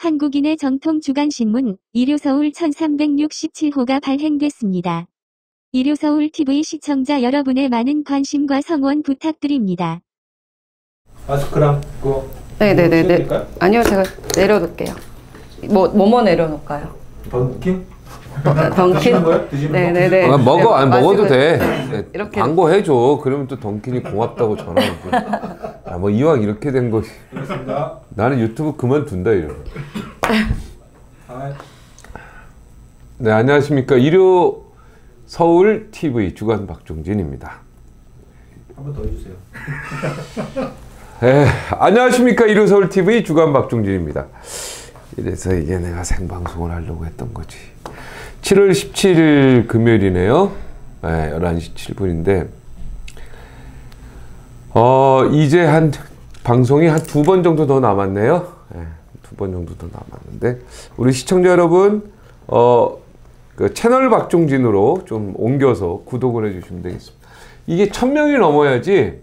한국인의 정통 주간신문 일요서울 1367호가 발행됐습니다. 일요서울TV 시청자 여러분의 많은 관심과 성원 부탁드립니다. 마스크랑 그거 네네네네. 아니요, 제가 내려놓을게요. 뭐 내려놓을까요? 던킨? 던킨? 네네네. 먹어, 안 먹어도 돼. 네, 이렇게 광고 해줘. 그러면 또 던킨이 고맙다고 전화하고. 야, 뭐 이왕 이렇게 된 거지. 알겠습니다. 나는 유튜브 그만둔다 이러. 네, 안녕하십니까. 일요 서울 TV 주간 박종진입니다. 한 번 더 해주세요. 네, 안녕하십니까. 일요 서울 TV 주간 박종진입니다. 이래서 이게 내가 생방송을 하려고 했던 거지. 7월 17일 금요일이네요. 네, 11시 7분인데 이제 방송이 한 2번 정도 더 남았네요. 네, 2번 정도 더 남았는데 우리 시청자 여러분 그 채널 박종진으로 좀 옮겨서 구독을 해주시면 되겠습니다. 이게 1000명이 넘어야지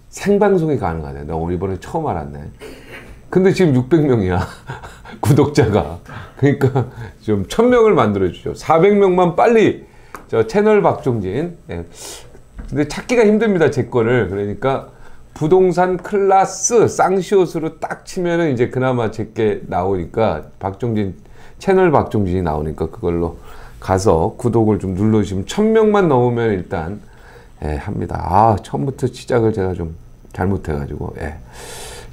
생방송이 가능하네. 나 오늘 이번에 처음 알았네. 근데 지금 600명이야. 구독자가. 그러니까 좀 1000명을 만들어주죠. 400명만 빨리 저 채널 박종진. 예. 근데 찾기가 힘듭니다. 제 거를. 그러니까 부동산 클라스 쌍시옷으로 딱 치면은 이제 그나마 제게 나오니까 채널 박종진이 나오니까 그걸로 가서 구독을 좀 눌러주시면 1000명만 넘으면 일단 합니다. 처음부터 시작을 제가 좀 잘못해가지고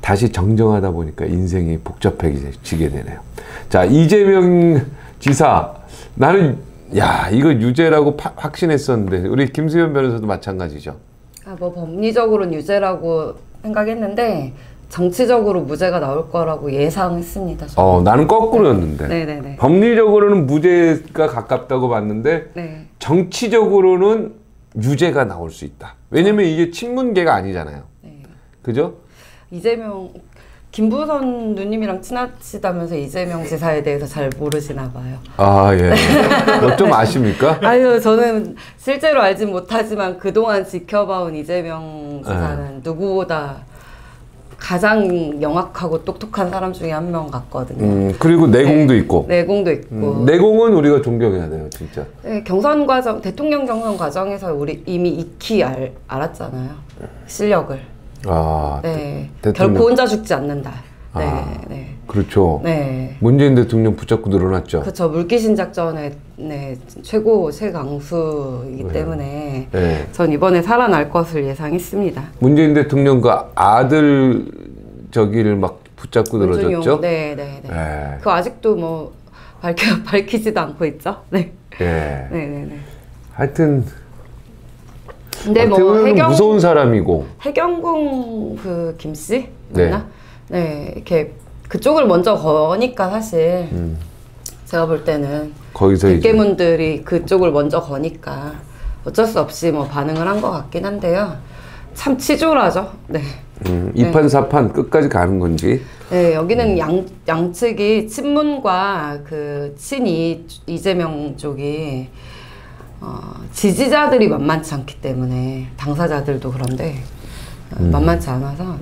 다시 정정하다 보니까 인생이 복잡해지게 되네요. 자, 이재명 지사. 나는 이거 유죄라고 확신했었는데 우리 김수현 변호사도 마찬가지죠. 법리적으로는 유죄라고 생각했는데 정치적으로 무죄가 나올 거라고 예상했습니다. 나는 거꾸로였는데. 네네네. 법리적으로는 무죄가 가깝다고 봤는데 네. 정치적으로는 유죄가 나올 수 있다. 왜냐면 이게 친문계가 아니잖아요. 네. 그죠? 김부선 누님이랑 친하시다면서 이재명 지사에 대해서 잘 모르시나 봐요. 예. 좀 아십니까? 아유, 저는 실제로 알진 못하지만 그동안 지켜봐온 이재명 지사는 누구보다 가장 영악하고 똑똑한 사람 중에 한 명 같거든요. 그리고 내공도 있고. 내공도 있고. 내공은 우리가 존경해야 돼요, 진짜. 네, 대통령 경선 과정에서 우리 이미 익히 알았잖아요. 실력을. 네. 결코 혼자 죽지 않는다. 네. 그렇죠. 네. 문재인 대통령 붙잡고 늘어났죠. 그렇죠. 물귀신 작전의 최강수이기 때문에 전 이번에 살아날 것을 예상했습니다. 문재인 대통령 그 아들 저기를 막 붙잡고 늘어졌죠. 네. 그 아직도 뭐 밝히지도 않고 있죠. 네. 네. 하여튼. 근데 무서운 사람이고. 해경궁 그 김씨 맞나? 네. 이렇게 그쪽을 먼저 거니까 사실 제가 볼 때는 거기서 백계문들이 그쪽을 먼저 거니까 어쩔 수 없이 뭐 반응을 한 것 같긴 한데요. 참 치졸하죠. 네. 이판 사판 끝까지 가는 건지. 네, 여기는 양측이 친문과 그 이재명 쪽이 지지자들이 만만치 않기 때문에 당사자들도 그런데 만만치 않아서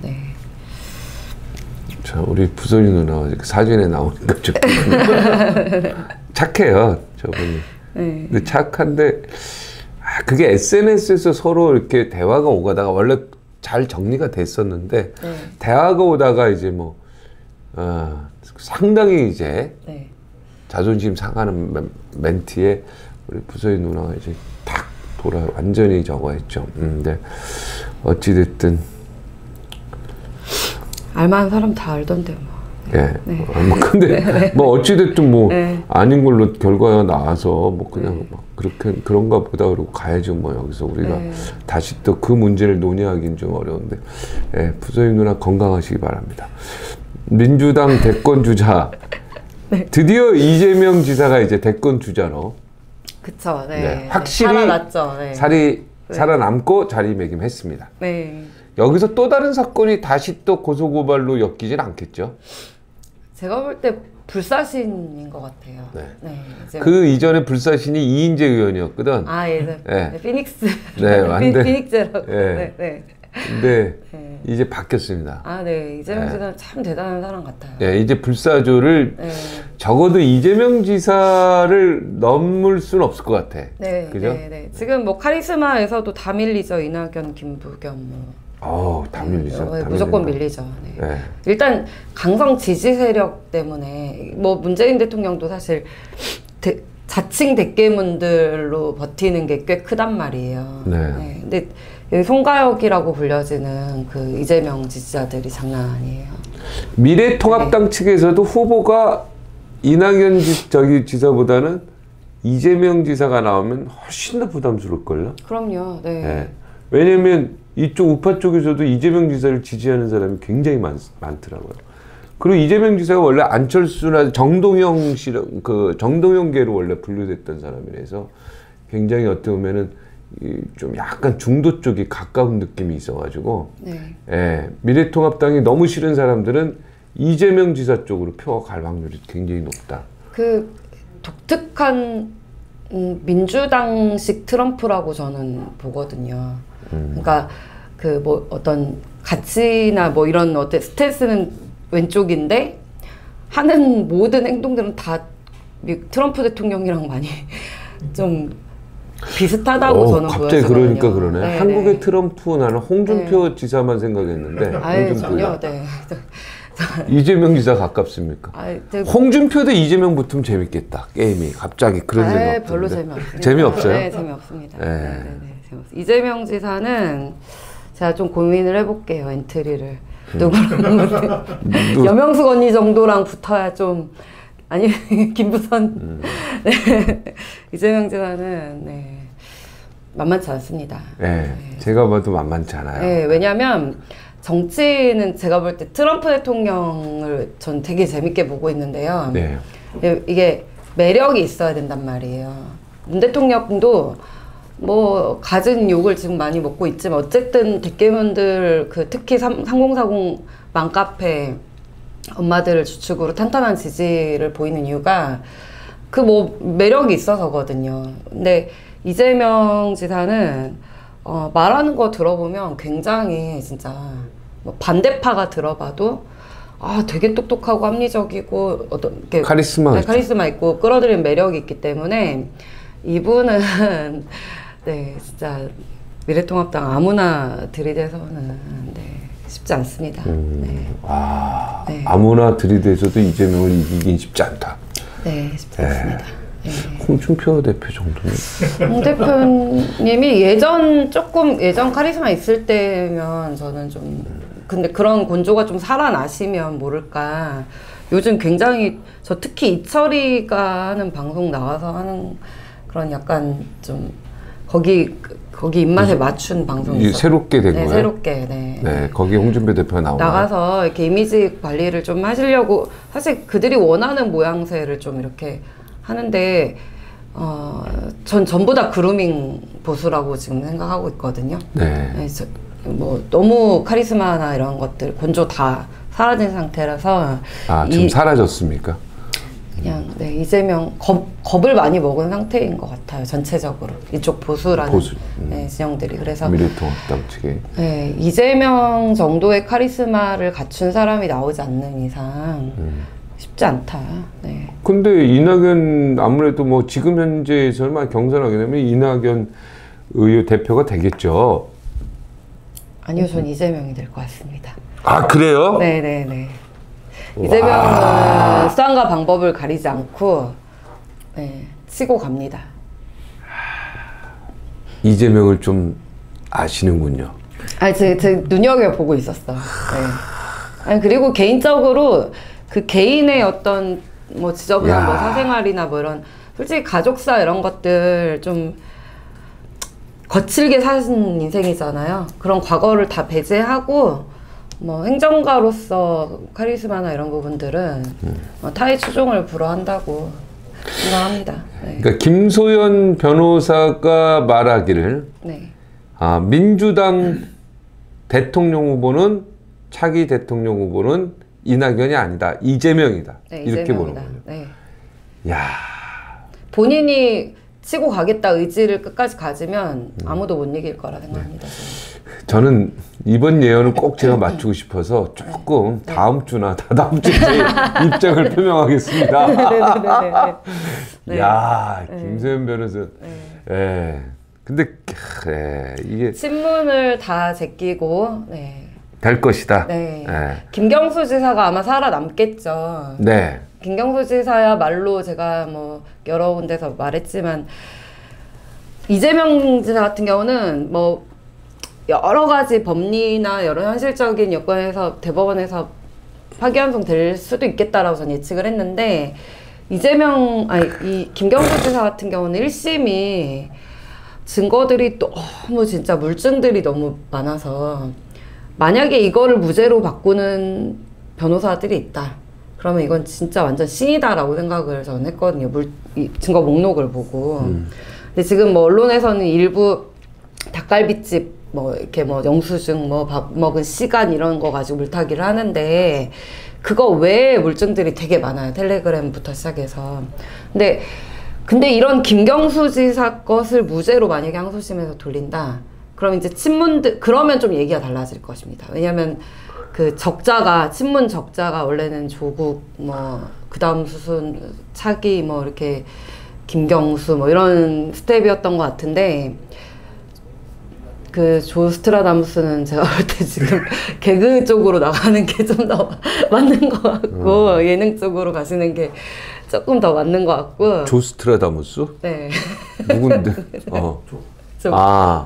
자, 우리 부선이 누나 사진에 나오니까 좀 착해요, 저분이. 근데 착한데 그게 SNS에서 서로 이렇게 대화가 오가다가 원래 잘 정리가 됐었는데 대화가 오다가 이제 뭐 상당히 이제 자존심 상하는 멘트에 우리 부서희 누나가 이제 탁 완전히 저거 했죠. 근데 어찌됐든 알만한 사람 다 알던데 뭐. 근데 뭐 어찌됐든 뭐 아닌 걸로 결과가 나와서 뭐 그냥 막 그런가 보다 그러고 가야죠. 뭐 여기서 우리가 다시 또 그 문제를 논의하기는 좀 어려운데 부서희 누나 건강하시기 바랍니다. 민주당 대권 주자 드디어 이재명 지사가 이제 대권 주자로. 그쵸. 확실히 살아났죠. 살아남고 자리매김했습니다. 여기서 또 다른 사건이 다시 또 고소고발로 엮이진 않겠죠? 제가 볼 때 불사신인 것 같아요. 그 이전에 불사신이 이인재 의원이었거든. 피닉스. 완전. 피닉스라고. 근데 네. 이제 바뀌었습니다. 아, 네. 이재명 네. 지사는 참 대단한 사람 같아요. 네, 이제 불사조를 네. 적어도 이재명 지사를 넘을 수는 없을 것 같아. 네, 그죠? 네, 네. 지금 뭐 카리스마에서도 다 밀리죠. 이낙연, 김부겸 뭐. 다 밀리죠. 네, 다 무조건 밀린다. 밀리죠. 네. 네. 일단 강성 지지 세력 때문에 뭐 문재인 대통령도 사실 자칭 대깨문들로 버티는 게 꽤 크단 말이에요. 네. 네. 근데 여기 송가혁이라고 불려지는 그 이재명 지지자들이 장난 아니에요. 미래통합당 측에서도 후보가 이낙연 지사보다는 이재명 지사가 나오면 훨씬 더 부담스러울걸요? 그럼요. 네. 네. 왜냐면 이쪽 우파 쪽에서도 이재명 지사를 지지하는 사람이 굉장히 많더라고요. 그리고 이재명 지사가 원래 안철수나 정동영계로 원래 분류됐던 사람이라서 굉장히 어떻게 보면은 좀 약간 중도 쪽이 가까운 느낌이 있어가지고 네. 예, 미래통합당이 너무 싫은 사람들은 이재명 지사 쪽으로 표가 갈 확률이 굉장히 높다. 그 독특한 민주당식 트럼프라고 저는 보거든요. 그러니까 그 뭐 어떤 가치나 뭐 이런 어떤 스탠스는 왼쪽인데 하는 모든 행동들은 다 트럼프 대통령이랑 많이 좀 비슷하다고 저는 갑자기 보였거든요. 그러니까 그러네. 네, 한국의 네. 트럼프 나는 홍준표 지사만 생각했는데 아예 홍준표가. 전혀 네. 이재명 지사 가깝습니까? 홍준표 대 이재명 붙으면 재밌겠다. 게임이 갑자기 그런 생각. 별로 재미없습니다. 재미없어요? 네, 재미없습니다. 네. 네, 재미없어요. 이재명 지사는 제가 좀 고민을 해볼게요. 엔트리를 누구랑 여명숙 언니 정도랑 붙어야 좀 아니 김부선 네. 이재명 지사는 네. 만만치 않습니다. 네. 제가 봐도 만만치 않아요. 네, 왜냐하면 정치는 제가 볼 때 트럼프 대통령을 전 되게 재밌게 보고 있는데요. 네. 이게 매력이 있어야 된단 말이에요. 문 대통령도 뭐 갖은 욕을 지금 많이 먹고 있지만 어쨌든 대깨문들 그 특히 3040 맘카페 엄마들을 주축으로 탄탄한 지지를 보이는 이유가 그 뭐 매력이 있어서거든요. 근데 이재명 지사는 말하는 거 들어보면 굉장히 진짜 뭐 반대파가 들어봐도 아 되게 똑똑하고 합리적이고 어떤 게 카리스마 카리스마 있고 끌어들이는 매력이 있기 때문에 이분은 네 진짜 미래통합당 아무나 들이대서는 네, 쉽지 않습니다. 네. 와, 네. 아무나 들이대서도 이재명을 이기긴 쉽지 않다. 네 쉽지 않습니다. 네. 홍준표 대표 정도는? 홍 대표님이 예전 카리스마 있을 때면 저는 좀 근데 그런 곤조가 좀 살아나시면 모를까. 요즘 굉장히 저 특히 이철이가 하는 방송 나와서 하는 그런 약간 좀 거기 입맛에 맞춘 방송이 있어요. 새롭게 된 네, 거예요? 새롭게. 네. 네, 거기 홍준표 대표가 나가서 이렇게 이미지 관리를 좀 하시려고 사실 그들이 원하는 모양새를 좀 이렇게 하는데 전 전부 다 그루밍 보수라고 지금 생각하고 있거든요. 네. 그래서 뭐 너무 카리스마나 이런 것들 곤조 다 사라진 상태라서 지금 사라졌습니까? 그냥 네, 이재명 겁을 많이 먹은 상태인 것 같아요. 전체적으로 이쪽 보수라는 네, 진영들이 그래서 미래통합당 측에 네, 이재명 정도의 카리스마를 갖춘 사람이 나오지 않는 이상 쉽지 않다. 네. 근데 이낙연 아무래도 뭐 지금 현재에서만 경선하게 되면 이낙연 의원 대표가 되겠죠. 아니요, 전 이재명이 될 것 같습니다. 아 그래요? 네네네. 이재명은 수단과 방법을 가리지 않고 네, 치고 갑니다. 이재명을 좀 아시는군요. 제 눈여겨보고 있었어. 네. 아니, 그리고 개인적으로 그 개인의 어떤 뭐 지저분한 뭐 사생활이나 뭐 이런 솔직히 가족사 이런 것들 좀 거칠게 사신 인생이잖아요. 그런 과거를 다 배제하고 뭐 행정가로서 카리스마나 이런 부분들은 타의 추종을 불허한다고 생각합니다. 네. 그러니까 김소연 변호사가 말하기를 네. 민주당 대통령 후보는 차기 대통령 후보는 이낙연이 아니다. 이재명이다. 네, 이렇게 보는 이재명이다. 거예요. 네. 야. 본인이 치고 가겠다 의지를 끝까지 가지면 아무도 못 이길 거라 생각합니다. 저는 이번 예언을 꼭 제가 맞추고 싶어서 조금 다음 주나 다다음 주에 입장을 표명하겠습니다. 네. 야, 김세현 변호사. 예. 근데 이게 신문을 다 제끼고 될 것이다. 네. 예. 김경수 지사가 아마 살아남겠죠. 네. 김경수 지사야말로 제가 뭐 여러 군데서 말했지만 이재명 지사 같은 경우는 뭐 여러 가지 법리나 여러 현실적인 여건에서 대법원에서 파기환송 될 수도 있겠다라고 저는 예측을 했는데 이 김경수 지사 같은 경우는 1심이 증거들이 너무 진짜 물증들이 너무 많아서 만약에 이거를 무죄로 바꾸는 변호사들이 있다. 그러면 이건 진짜 완전 신이다라고 생각을 저는 했거든요. 이 증거 목록을 보고. 근데 지금 뭐 언론에서는 일부 닭갈비집 뭐 이렇게 뭐 영수증 뭐 밥 먹은 시간 이런 거 가지고 물타기를 하는데 그거 외에 물증들이 되게 많아요. 텔레그램부터 시작해서. 근데 이런 김경수 지사 것을 무죄로 만약에 항소심에서 돌린다. 그럼 이제 그러면 좀 얘기가 달라질 것입니다. 왜냐면 그 친문 적자가 원래는 조국 그 다음 수순 차기 이렇게 김경수 이런 스텝이었던 것 같은데 그 조스트라다무스는 제가 볼 때 지금 개그 쪽으로 나가는 게 좀 더 맞는 것 같고 예능 쪽으로 가시는 게 조금 더 맞는 것 같고. 조스트라다무스? 네. 누군데?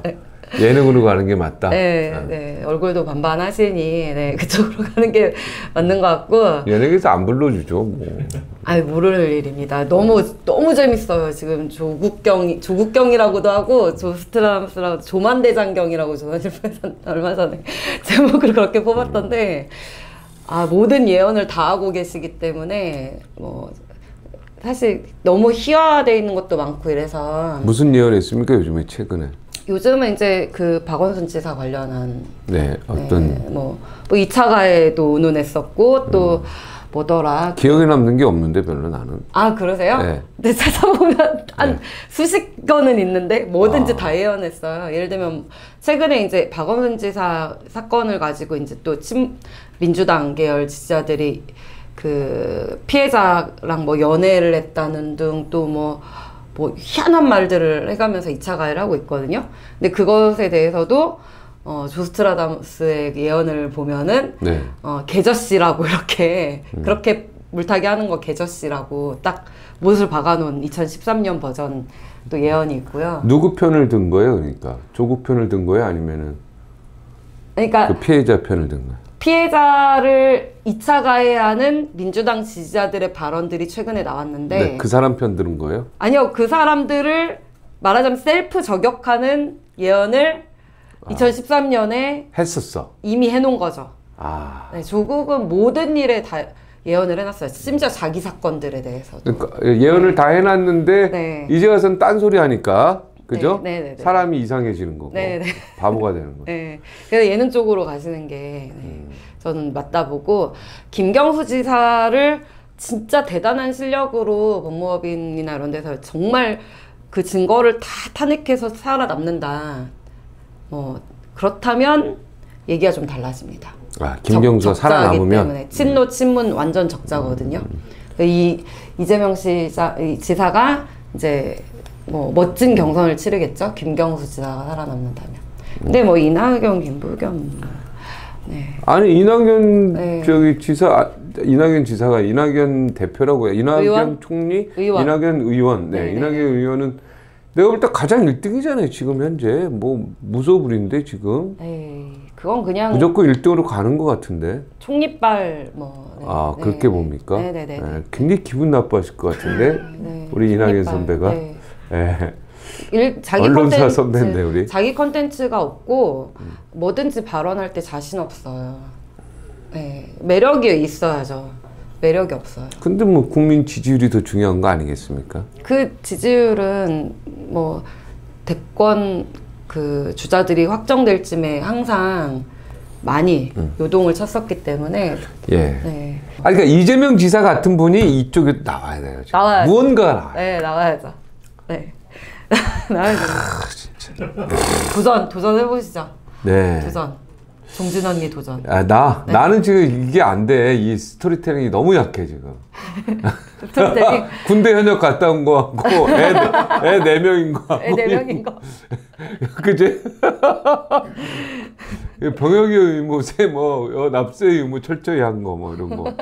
네. 예능으로 가는 게 맞다. 네. 얼굴도 반반하시니 그쪽으로 가는 게 맞는 것 같고. 예능에서 안 불러주죠. 뭐. 모를 일입니다. 너무 재밌어요. 지금 조국경이라고도 하고 조스트라다무스라고 조만대장경이라고 조선일보에서 얼마 전에 제목을 그렇게 뽑았던데 모든 예언을 다 하고 계시기 때문에 사실 너무 희화되어 있는 것도 많고 이래서. 무슨 예언했습니까 요즘에 최근에? 요즘은 이제 그 박원순 지사 관련한 어떤 2차 가해도 운운했었고 또 뭐더라 기억에 남는 게 없는데 별로 나는. 그러세요? 네. 근데 찾아보면 한 수십 건은 있는데 뭐든지 다 예언했어요. 예를 들면 최근에 이제 박원순 지사 사건을 가지고 이제 또 민주당 계열 지지자들이 그 피해자랑 연애를 했다는 등 또 희한한 말들을 해가면서 2차 가해를 하고 있거든요. 근데 그것에 대해서도 조스트라다무스의 예언을 보면은 개저씨라고 이렇게 그렇게 물타기 하는 거 개저씨라고 딱 못을 박아놓은 2013년 버전 또 예언이 있고요. 누구 편을 든 거예요? 그러니까 조국 편을 든 거예요? 아니면은 그 피해자 편을 든 거예요? 피해자를 2차 가해하는 민주당 지지자들의 발언들이 최근에 나왔는데 그 사람 편 들은 거예요? 아니요. 그 사람들을 말하자면 셀프 저격하는 예언을 2013년에 했었어. 이미 해놓은 거죠. 조국은 모든 일에 다 예언을 해놨어요. 심지어 자기 사건들에 대해서. 그러니까 예언을 다 해놨는데 이제 와서는 딴소리 하니까 그죠? 사람이 이상해지는 거고 바보가 되는 거죠. 그래서 예능 쪽으로 가시는 게 저는 맞다 보고 김경수 지사를 진짜 대단한 실력으로 법무법인이나 이런 데서 정말 그 증거를 다 탄핵해서 살아남는다. 그렇다면 얘기가 좀 달라집니다. 김경수가 살아남으면 친노 친문 완전 적자거든요. 이재명 지사가 이제 멋진 경선을 치르겠죠. 김경수 지사가 살아남는다면. 근데 이낙연, 김부겸. 아니 이낙연 이낙연 지사가 이낙연 대표라고 해요. 이낙연 의원? 총리, 의원. 이낙연 의원. 이낙연 의원은 내가 볼 때 가장 1등이잖아요. 지금 현재 무소불위인데 지금. 그건 그냥 무조건 1등으로 가는 것 같은데. 총리빨 그렇게 봅니까? 굉장히 기분 나빠하실 것 같은데. 우리 이낙연 선배가. 언론사 선배인데 우리. 자기 컨텐츠가 없고 뭐든지 발언할 때 자신 없어요. 매력이 있어야죠. 매력이 없어요. 근데 국민 지지율이 더 중요한 거 아니겠습니까? 그 지지율은 대권 그 주자들이 확정될 쯤에 항상 많이 요동을 쳤었기 때문에. 그러니까 이재명 지사 같은 분이 이쪽에 나와야 돼요. 지금. 나와야죠. 무언가가 나와요. 나와야죠. 나와야 됩니다. 도전해보시죠. 네. 도전. 종진 언니 도전. 아, 네. 나는 지금 이게 안 돼. 이 스토리텔링이 너무 약해, 지금. 스토리텔링? 군대 현역 갔다 온 거 같고, 애 4명인 거 같고. 애 4명인 거. 그치? 병역의 의무, 납세 의무 철저히 한 거, 뭐, 이런 거.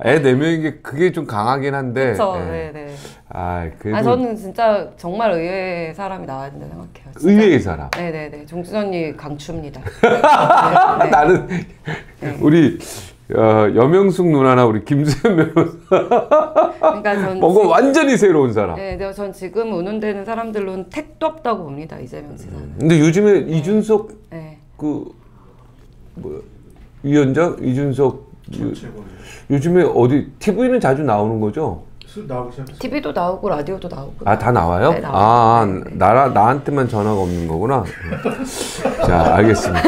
애 4명인 게 그게 좀 강하긴 한데. 그쵸, 예. 네네. 그래도 저는 진짜 정말 의외의 사람이 나와야 된다 생각해요. 진짜. 의외의 사람. 네네네. 종진 언니 강추입니다. 네, 네. 나는, 우리, 여명숙 누나나 우리 김수현 변호사. 그러니까 전 뭔가 완전히 새로운 사람. 네, 전 지금 운운되는 사람들로는 택도 없다고 봅니다. 이재명 지사는. 근데 요즘에 이준석 네. 위원장 이준석 요즘에 어디 TV는 자주 나오는 거죠? 나오기 시작했어요. TV도 나오고 라디오도 나오고. 다 나와요? 네, 나와요. 네. 나한테만 전화가 없는 거구나. 자, 알겠습니다.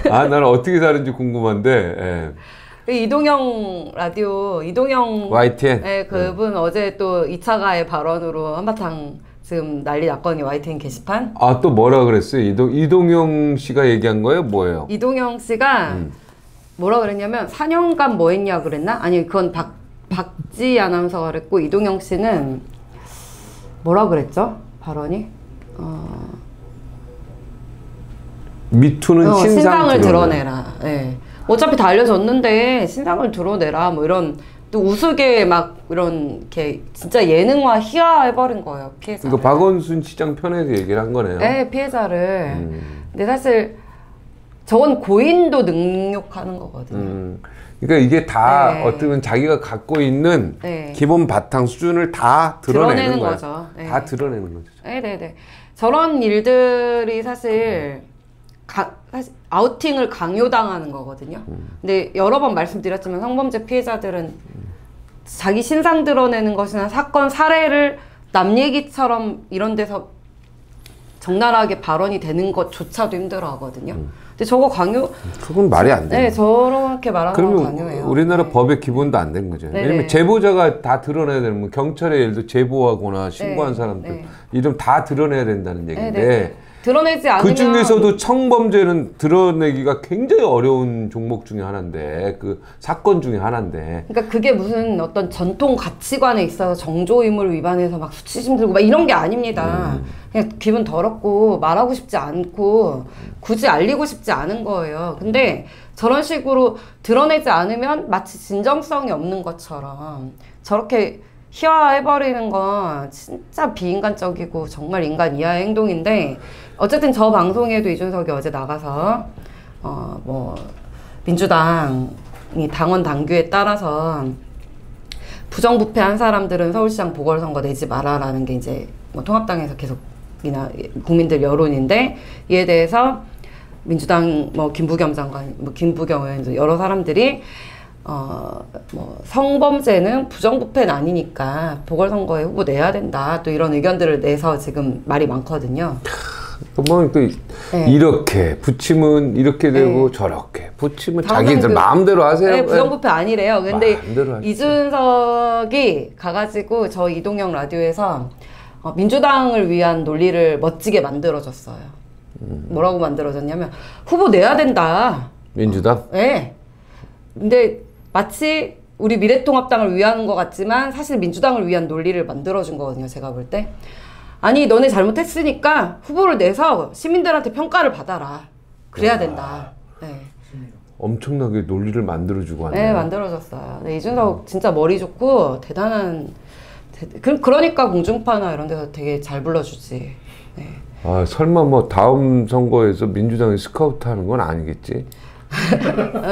나는 어떻게 사는지 궁금한데. 예. 이동영 라디오, 이동영 YTN. 네, 그분 어제 또 2차 가해 발언으로 한바탕 지금 난리 났거든요. YTN 게시판. 또 뭐라 그랬어요? 이동영 씨가 얘기한 거예요? 뭐예요? 이동영 씨가 뭐라 그랬냐면 4년간 뭐 했냐 그랬나? 아니 그건 박지 아나운서가 그랬고 이동영 씨는 뭐라 그랬죠? 발언이? 미투는 신상을 드러내라. 네. 어차피 다 알려졌는데 신상을 드러내라. 뭐 이런 또 우스개 막 이런 게 진짜 예능화 희화해버린 거예요. 피해자. 그러니까 박원순 시장 편에서 얘기를 한 거네요. 네, 피해자를. 근데 사실 저건 고인도 능욕하는 거거든요. 그러니까 이게 다 네. 어떻게 자기가 갖고 있는 네. 기본 바탕 수준을 다 드러내는 거야. 거죠. 네. 다 드러내는 거죠. 네네네. 저런 일들이 사실 아우팅을 강요당하는 거거든요. 근데 여러 번 말씀드렸지만 성범죄 피해자들은 자기 신상 드러내는 것이나 사건 사례를 남 얘기처럼 이런 데서 적나라하게 발언이 되는 것조차도 힘들어 하거든요. 근데 저거 강요. 그건 말이 안 돼. 네, 저렇게 말하는 건 강요해요. 그러면 우리나라 네. 법의 기본도 안 된 거죠. 네네. 왜냐면 제보자가 다 드러내야 되는 거, 경찰에 예를 들어 제보하거나 신고한 네. 사람들 네. 이름 다 드러내야 된다는 얘기인데 네네. 드러내지 않으면 그 중에서도 성범죄는 드러내기가 굉장히 어려운 종목 중에 하나인데 그 사건 중에 하나인데. 그러니까 그게 무슨 어떤 전통 가치관에 있어서 정조의무를 위반해서 막 수치심 들고 막 이런 게 아닙니다. 그냥 기분 더럽고 말하고 싶지 않고 굳이 알리고 싶지 않은 거예요. 근데 저런 식으로 드러내지 않으면 마치 진정성이 없는 것처럼 저렇게 희화해버리는 건 진짜 비인간적이고 정말 인간 이하의 행동인데 어쨌든 저 방송에도 이준석이 어제 나가서 민주당이 당원 당규에 따라서 부정부패한 사람들은 서울시장 보궐선거 내지 마라라는 게 이제 통합당에서 계속이나 국민들 여론인데 이에 대해서 민주당 김부겸 장관, 김부겸 의원 여러 사람들이 성범죄는 부정부패는 아니니까 보궐선거에 후보 내야 된다. 또 이런 의견들을 내서 지금 말이 많거든요. 또 네. 이렇게 붙이면 이렇게 되고 네. 저렇게 붙이면 자기들 마음대로 하세요. 네, 부정부패 아니래요. 근데 마음대로 이준석이 가가지고 저 이동영 라디오에서 민주당을 위한 논리를 멋지게 만들어줬어요. 뭐라고 만들어줬냐면 후보 내야 된다. 민주당? 네. 근데 마치 우리 미래통합당을 위하는 것 같지만 사실 민주당을 위한 논리를 만들어준 거거든요. 제가 볼 때. 아니 너네 잘못했으니까 후보를 내서 시민들한테 평가를 받아라. 그래야 된다. 네. 엄청나게 논리를 만들어주고 하네요. 네, 만들어줬어요. 네, 이준석 진짜 머리 좋고 대단한. 그러니까 공중파나 이런 데서 되게 잘 불러주지. 네. 설마 다음 선거에서 민주당이 스카우트 하는 건 아니겠지?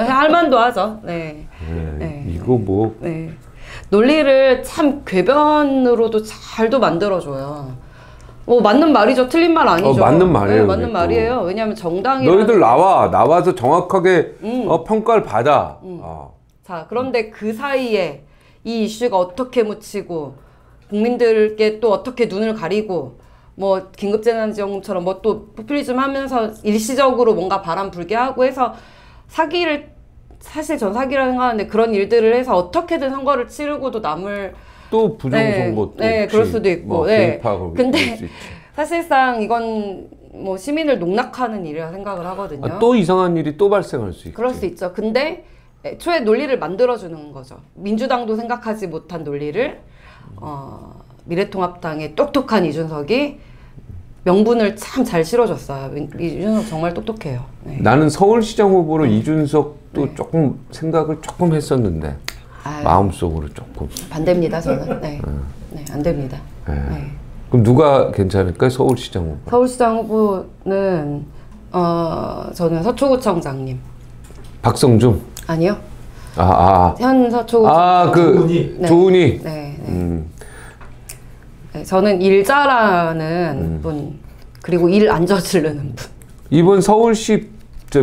할 만도 하죠. 네. 네. 이거 네. 논리를 참 궤변으로도 잘도 만들어줘요. 맞는 말이죠. 틀린 말 아니죠. 맞는 말이에요. 네, 맞는 말이에요. 왜냐하면 정당이 너희들 나와서 정확하게 평가를 받아. 자, 그런데 그 사이에 이 이슈가 어떻게 묻히고 국민들께 또 어떻게 눈을 가리고 긴급재난지원금처럼 또 포퓰리즘 하면서 일시적으로 뭔가 바람 불게 하고 해서 사실 전 사기라고 생각하는데 그런 일들을 해서 어떻게든 선거를 치르고도 남을 또 부정선거 또 네, 그럴 수도 있고. 뭐 네. 개입하고 근데 그럴 수 있지. 사실상 이건 뭐 시민을 농락하는 일이라 생각을 하거든요. 아, 또 이상한 일이 또 발생할 수 있지. 그럴 수 있죠. 근데 애초에 논리를 만들어주는 거죠. 민주당도 생각하지 못한 논리를 미래통합당의 똑똑한 이준석이 명분을 참 잘 실어줬어요. 이준석 정말 똑똑해요. 네. 나는 서울시장 후보로 이준석도 네. 조금 생각을 조금 했었는데 아유, 마음속으로 조금. 반대입니다. 저는. 네. 네, 안 됩니다. 네. 네. 그럼 누가 괜찮을까요? 서울시장 후보. 서울시장 후보는 저는 서초구청장님. 박성중. 아니요. 그 현 서초구청장. 조은희. 네. 조은희. 네. 네. 네, 저는 일 잘하는 분, 그리고 일 안 저지르는 분. 이번 서울시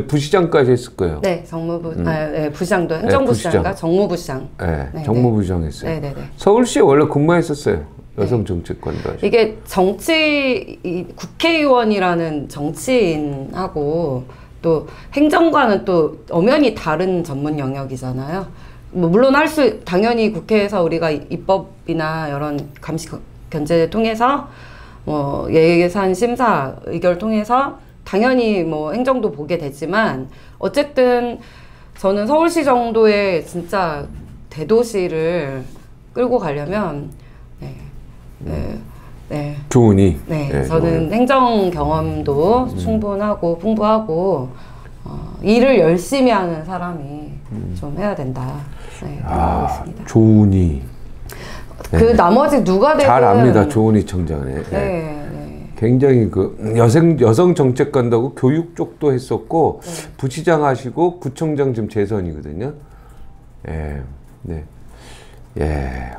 부시장까지 했을 거예요. 네, 네, 부시장도 행정부시장인가? 정무부시장. 네, 네, 정무부시장 했어요. 네, 네, 네. 서울시에 원래 근무했었어요. 여성정치권도. 이게 국회의원이라는 정치인하고 또 행정관은 또 엄연히 다른 전문 영역이잖아요. 뭐 물론 당연히 국회에서 우리가 입법이나 이런 감시 견제를 통해서 뭐 예산 심사 의결 통해서 당연히 뭐 행정도 보게 되지만 어쨌든 저는 서울시 정도의 진짜 대도시를 끌고 가려면 네. 조은희. 네, 저는 행정 경험도 충분하고 풍부하고 일을 열심히 하는 사람이 좀 해야 된다. 네, 생각하고 있습니다. 조은희. 그 나머지 누가 되든 잘 압니다. 조은희 청장은. 네, 네. 굉장히 그 여성 정책 간다고 교육 쪽도 했었고 부시장 하시고 구청장 지금 재선이거든요. 예, 네, 예,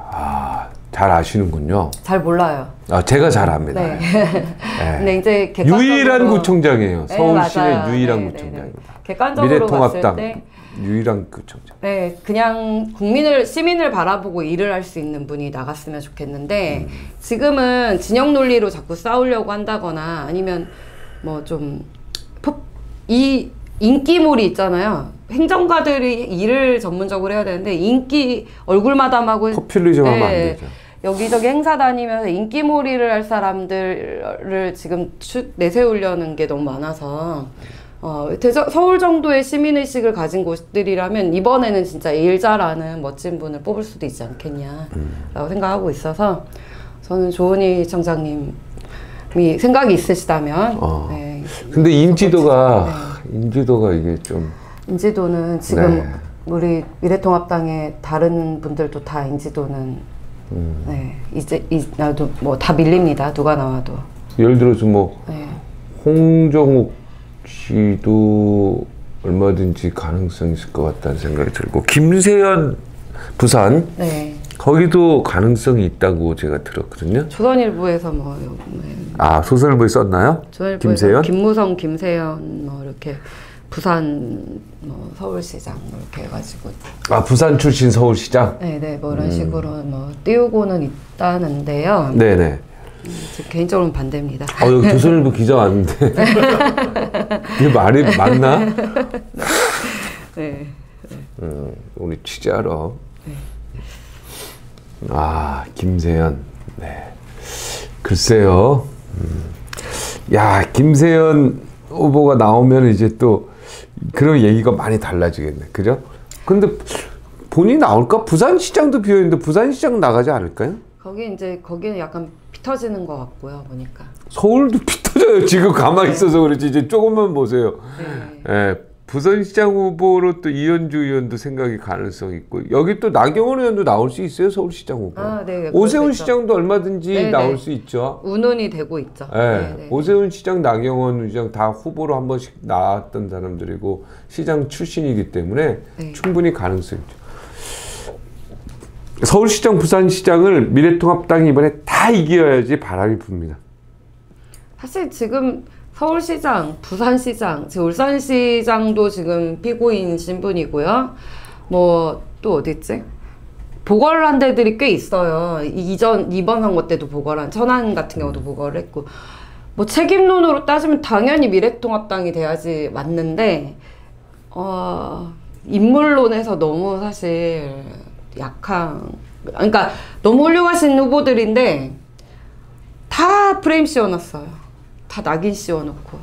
잘 아시는군요. 잘 몰라요. 제가 잘 압니다. 네. 예. 근데 이제 유일한 구청장이에요. 네, 서울시의 맞아요. 유일한 네, 구청장입니다. 네, 네. 객관적으로 미래통합당 봤을 때 유일한 구청장. 네, 그냥 시민을 바라보고 일을 할 수 있는 분이 나갔으면 좋겠는데, 지금은 진영 논리로 자꾸 싸우려고 한다거나, 아니면 뭐 좀, 이 인기몰이 있잖아요. 행정가들이 일을 전문적으로 해야 되는데, 얼굴 마담하고. 포퓰리즘 하면 안 되죠. 여기저기 행사 다니면서 인기몰이를 할 사람들을 지금 내세우려는 게 너무 많아서, 서울 정도의 시민의식을 가진 곳들이라면 이번에는 진짜 일 잘하는 멋진 분을 뽑을 수도 있지 않겠냐라고 생각하고 있어서 저는 조은희 청장님이 생각이 있으시다면 네. 근데 인지도가 이게 좀 인지도는 지금 우리 미래통합당의 다른 분들도 다 인지도는 네, 나도 뭐 다 밀립니다. 누가 나와도. 예를 들어서 뭐 홍정욱 씨도 얼마든지 가능성이 있을 것 같다는 생각이 들고 김세연 부산 거기도 가능성이 있다고 제가 들었거든요. 조선일보에서 뭐 조선일보에 썼나요? 조선일보에서 김세연? 김무성, 김세연 뭐 이렇게 부산 뭐 서울시장 뭐 이렇게 해가지고 부산 출신 서울시장? 네네 뭐 이런 식으로 뭐 띄우고는 있다는데요. 네네. 개인적으로는 반대입니다. 여기 조선일보 기자 왔는데 이게 말이 맞나? 네. 우리 취재하러. 김세연. 네. 글쎄요. 야, 김세연 후보가 나오면 이제 또 그런 얘기가 많이 달라지겠네. 그죠? 근데 본인이 나올까? 부산시장도 비어있는데 부산시장 나가지 않을까요? 거기는 약간 피 터지는 것 같고요, 보니까. 서울도 피 터져요. 지금 가만히 있어서 그렇지. 이제 조금만 보세요. 부산시장 후보로 또 이현주 의원도 생각이 가능성이 있고, 여기 또 나경원 의원도 나올 수 있어요. 서울시장 후보. 오세훈 시장도 얼마든지 나올 수 있죠. 운운이 되고 있죠. 오세훈 시장, 나경원 시장 다 후보로 한 번씩 나왔던 사람들이고 시장 출신이기 때문에 충분히 가능성이 있죠. 서울시장, 부산시장을 미래통합당이 이번에 다 이겨야지 바람이 붑니다. 사실 지금 서울시장, 부산시장, 울산시장도 지금 피고인 신분이고요. 뭐 또 어디 있지? 보궐한 데들이 꽤 있어요. 이번 선거 때도 천안 같은 경우도 보궐을 했고, 뭐 책임론으로 따지면 당연히 미래통합당이 돼야지 맞는데, 인물론에서 너무 사실 약한 그러니까 너무 훌륭하신 후보들인데 다 프레임 씌워놨어요. 다 낙인 씌워놓고.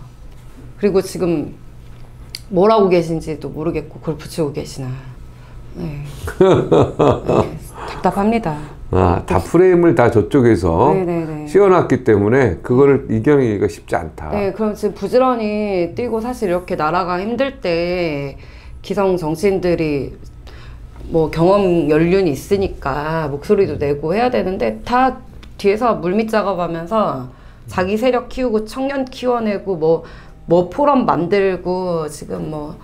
그리고 지금 뭘 하고 계신지도 모르겠고 골프 치고 계시나. 네. 네, 답답합니다. 아, 다 프레임을 다 저쪽에서 네네네. 씌워놨기 때문에 그거를 이겨내기가 쉽지 않다. 네, 그럼 지금 부지런히 뛰고 사실 이렇게 나라가 힘들 때 기성 정치인들이 뭐 경험 연륜이 있으니까 목소리도 내고 해야 되는데 다 뒤에서 물밑 작업하면서 자기 세력 키우고 청년 키워내고 뭐 포럼 만들고 지금 뭐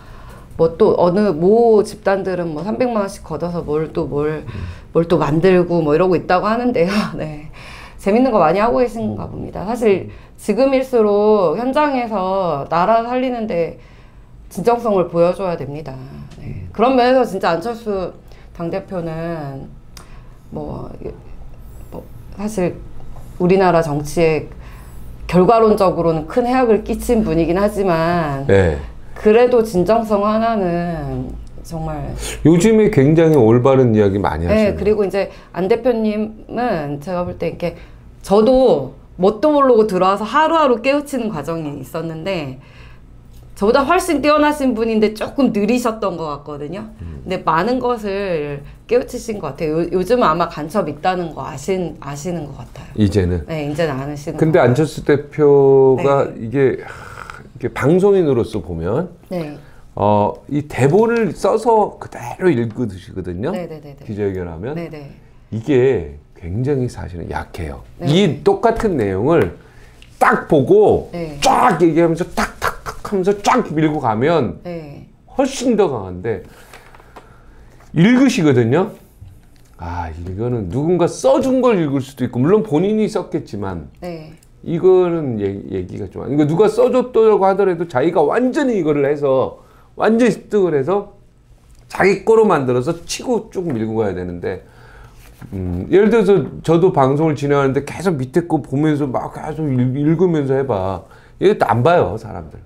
또 어느 모 집단들은 뭐 300만 원씩 걷어서 뭘 또 만들고 뭐 이러고 있다고 하는데요. 네. 재밌는 거 많이 하고 계신가 봅니다. 사실 지금일수록 현장에서 나라 살리는데 진정성을 보여줘야 됩니다. 네. 그런 면에서 진짜 안철수 당대표는 뭐 사실 우리나라 정치에 결과론적으로는 큰 해악을 끼친 분이긴 하지만 네. 그래도 진정성 하나는 정말 요즘에 굉장히 올바른 이야기 많이 하시네요. 네, 그리고 이제 안 대표님은 제가 볼 때 이렇게 저도 뭣도 모르고 들어와서 하루하루 깨우치는 과정이 있었는데 저보다 훨씬 뛰어나신 분인데 조금 느리셨던 것 같거든요. 근데 많은 것을 깨우치신 것 같아요. 요즘은 아마 간첩 있다는 거 아시는 것 같아요. 이제는. 네, 이제는 아시는 근데 것 안철수 대표가 네. 이게 방송인으로서 보면 네. 이 대본을 써서 그대로 읽으시거든요. 네네네. 기자회견하면 네네. 이게 굉장히 사실은 약해요. 네네. 이 똑같은 내용을 딱 보고 네. 쫙 얘기하면서 탁탁탁 하면서 쫙 밀고 가면 네. 훨씬 더 강한데 읽으시거든요. 아, 이거는 누군가 써준 걸 읽을 수도 있고 물론 본인이 썼겠지만 네. 이거는 얘기가 좀 이거 누가 써줬다고 하더라도 자기가 완전히 이거를 해서 완전히 습득을 해서 자기 거로 만들어서 치고 쭉 밀고 가야 되는데 예를 들어서 저도 방송을 진행하는데 계속 밑에 거 보면서 막 계속 읽으면서 해봐. 이것도 안 봐요, 사람들.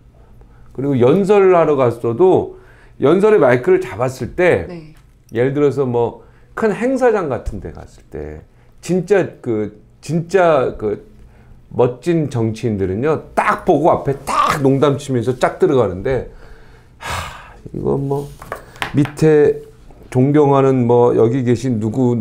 그리고 연설하러 갔어도 연설의 마이크를 잡았을 때 네. 예를 들어서 뭐 큰 행사장 같은 데 갔을 때 진짜 멋진 정치인들은요 딱 보고 앞에 딱 농담 치면서 쫙 들어가는데 이거 뭐 밑에 존경하는 뭐 여기 계신 누구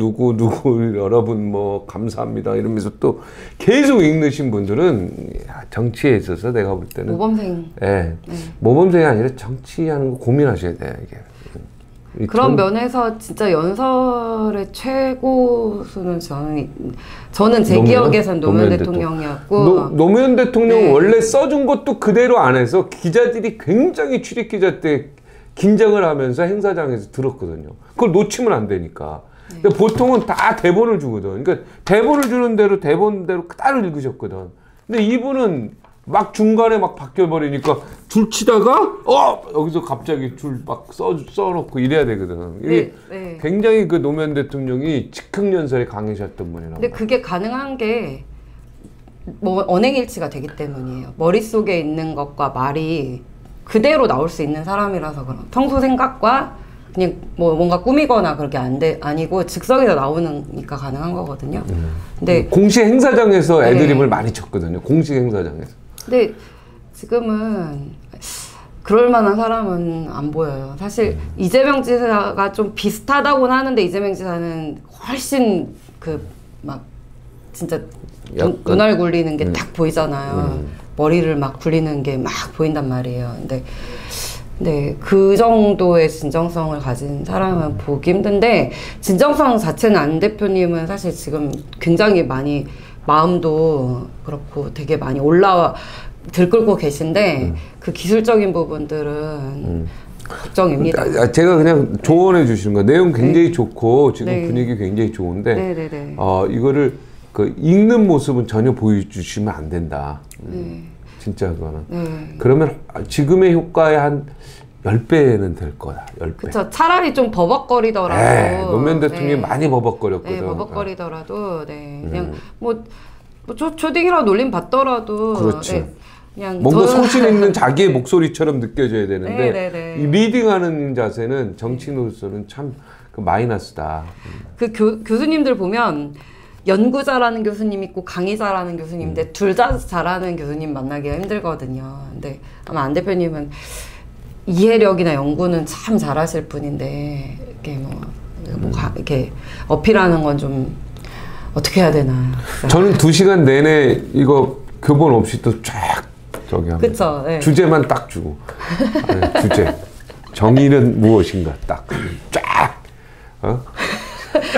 여러분 뭐 감사합니다 이러면서 또 계속 읽으신 분들은 정치에 있어서 내가 볼 때는 모범생. 예, 네. 모범생이 아니라 정치하는 거 고민하셔야 돼요 이게. 그런 면에서 진짜 연설의 최고수는 저는 제 기억에선 노무현 대통령이었고 노무현 대통령 네. 원래 써준 것도 그대로 안 해서 기자들이 굉장히 출입 기자 때 긴장을 하면서 행사장에서 들었거든요. 그걸 놓치면 안 되니까. 네. 근데 보통은 다 대본을 주거든. 그러니까 대본을 주는 대로 대본대로 그대로 읽으셨거든. 근데 이분은 막 중간에 막 바뀌어버리니까 줄 치다가 여기서 갑자기 줄 막 써놓고 이래야 되거든. 이게 네. 굉장히 그 노무현 대통령이 즉흥연설에 강하셨던 분이라고. 근데 그게 가능한 게 뭐 언행일치가 되기 때문이에요. 머릿속에 있는 것과 말이 그대로 나올 수 있는 사람이라서 그런. 평소 생각과 그냥 뭐 뭔가 꾸미거나 그렇게 아니고 즉석에서 나오니까 가능한 거거든요. 근데 공식 행사장에서 네. 애드립을 많이 쳤거든요. 공식 행사장에서. 근데 지금은 그럴 만한 사람은 안 보여요. 사실 이재명 지사가 좀 비슷하다고는 하는데 이재명 지사는 훨씬 막 진짜 눈알 굴리는 게 딱 보이잖아요. 머리를 막 굴리는 게 막 보인단 말이에요. 근데 그 정도의 진정성을 가진 사람은 보기 힘든데 진정성 자체는 안 대표님은 사실 지금 굉장히 많이 마음도 그렇고 되게 많이 들끓고 계신데 그 기술적인 부분들은 걱정입니다. 제가 그냥 조언해 주시는 거 내용 굉장히 좋고 지금 네. 분위기 굉장히 좋은데 네네네. 이거를 읽는 모습은 전혀 보여주시면 안 된다. 진짜 그거는. 네. 그러면 지금의 효과의 한 10배는 될 거다. 10배. 그쵸. 차라리 좀 버벅거리더라도. 노무현 대통령이 네. 많이 버벅거렸거든. 네, 버벅거리더라도, 네. 그냥, 초딩이라고 놀림 받더라도. 그렇지. 네, 그냥 뭔가 저는- 소신 있는 자기의 목소리처럼 느껴져야 되는데, 네네네. 이 리딩하는 자세는 정치인으로서는 참 그 마이너스다. 그 교수님들 보면 연구 잘하는 교수님 있고 강의 잘하는 교수님인데 둘 다 잘하는 교수님 만나기가 힘들거든요. 근데 아마 안 대표님은 이해력이나 연구는 참 잘하실 분인데 이렇게 이렇게 어필하는 건 좀 어떻게 해야 되나. 저는 2시간 내내 이거 교본 없이 또 쫙 저기 합니다. 그쵸. 네. 주제만 딱 주고 아니, 주제 정의는 무엇인가 딱 쫙. 어?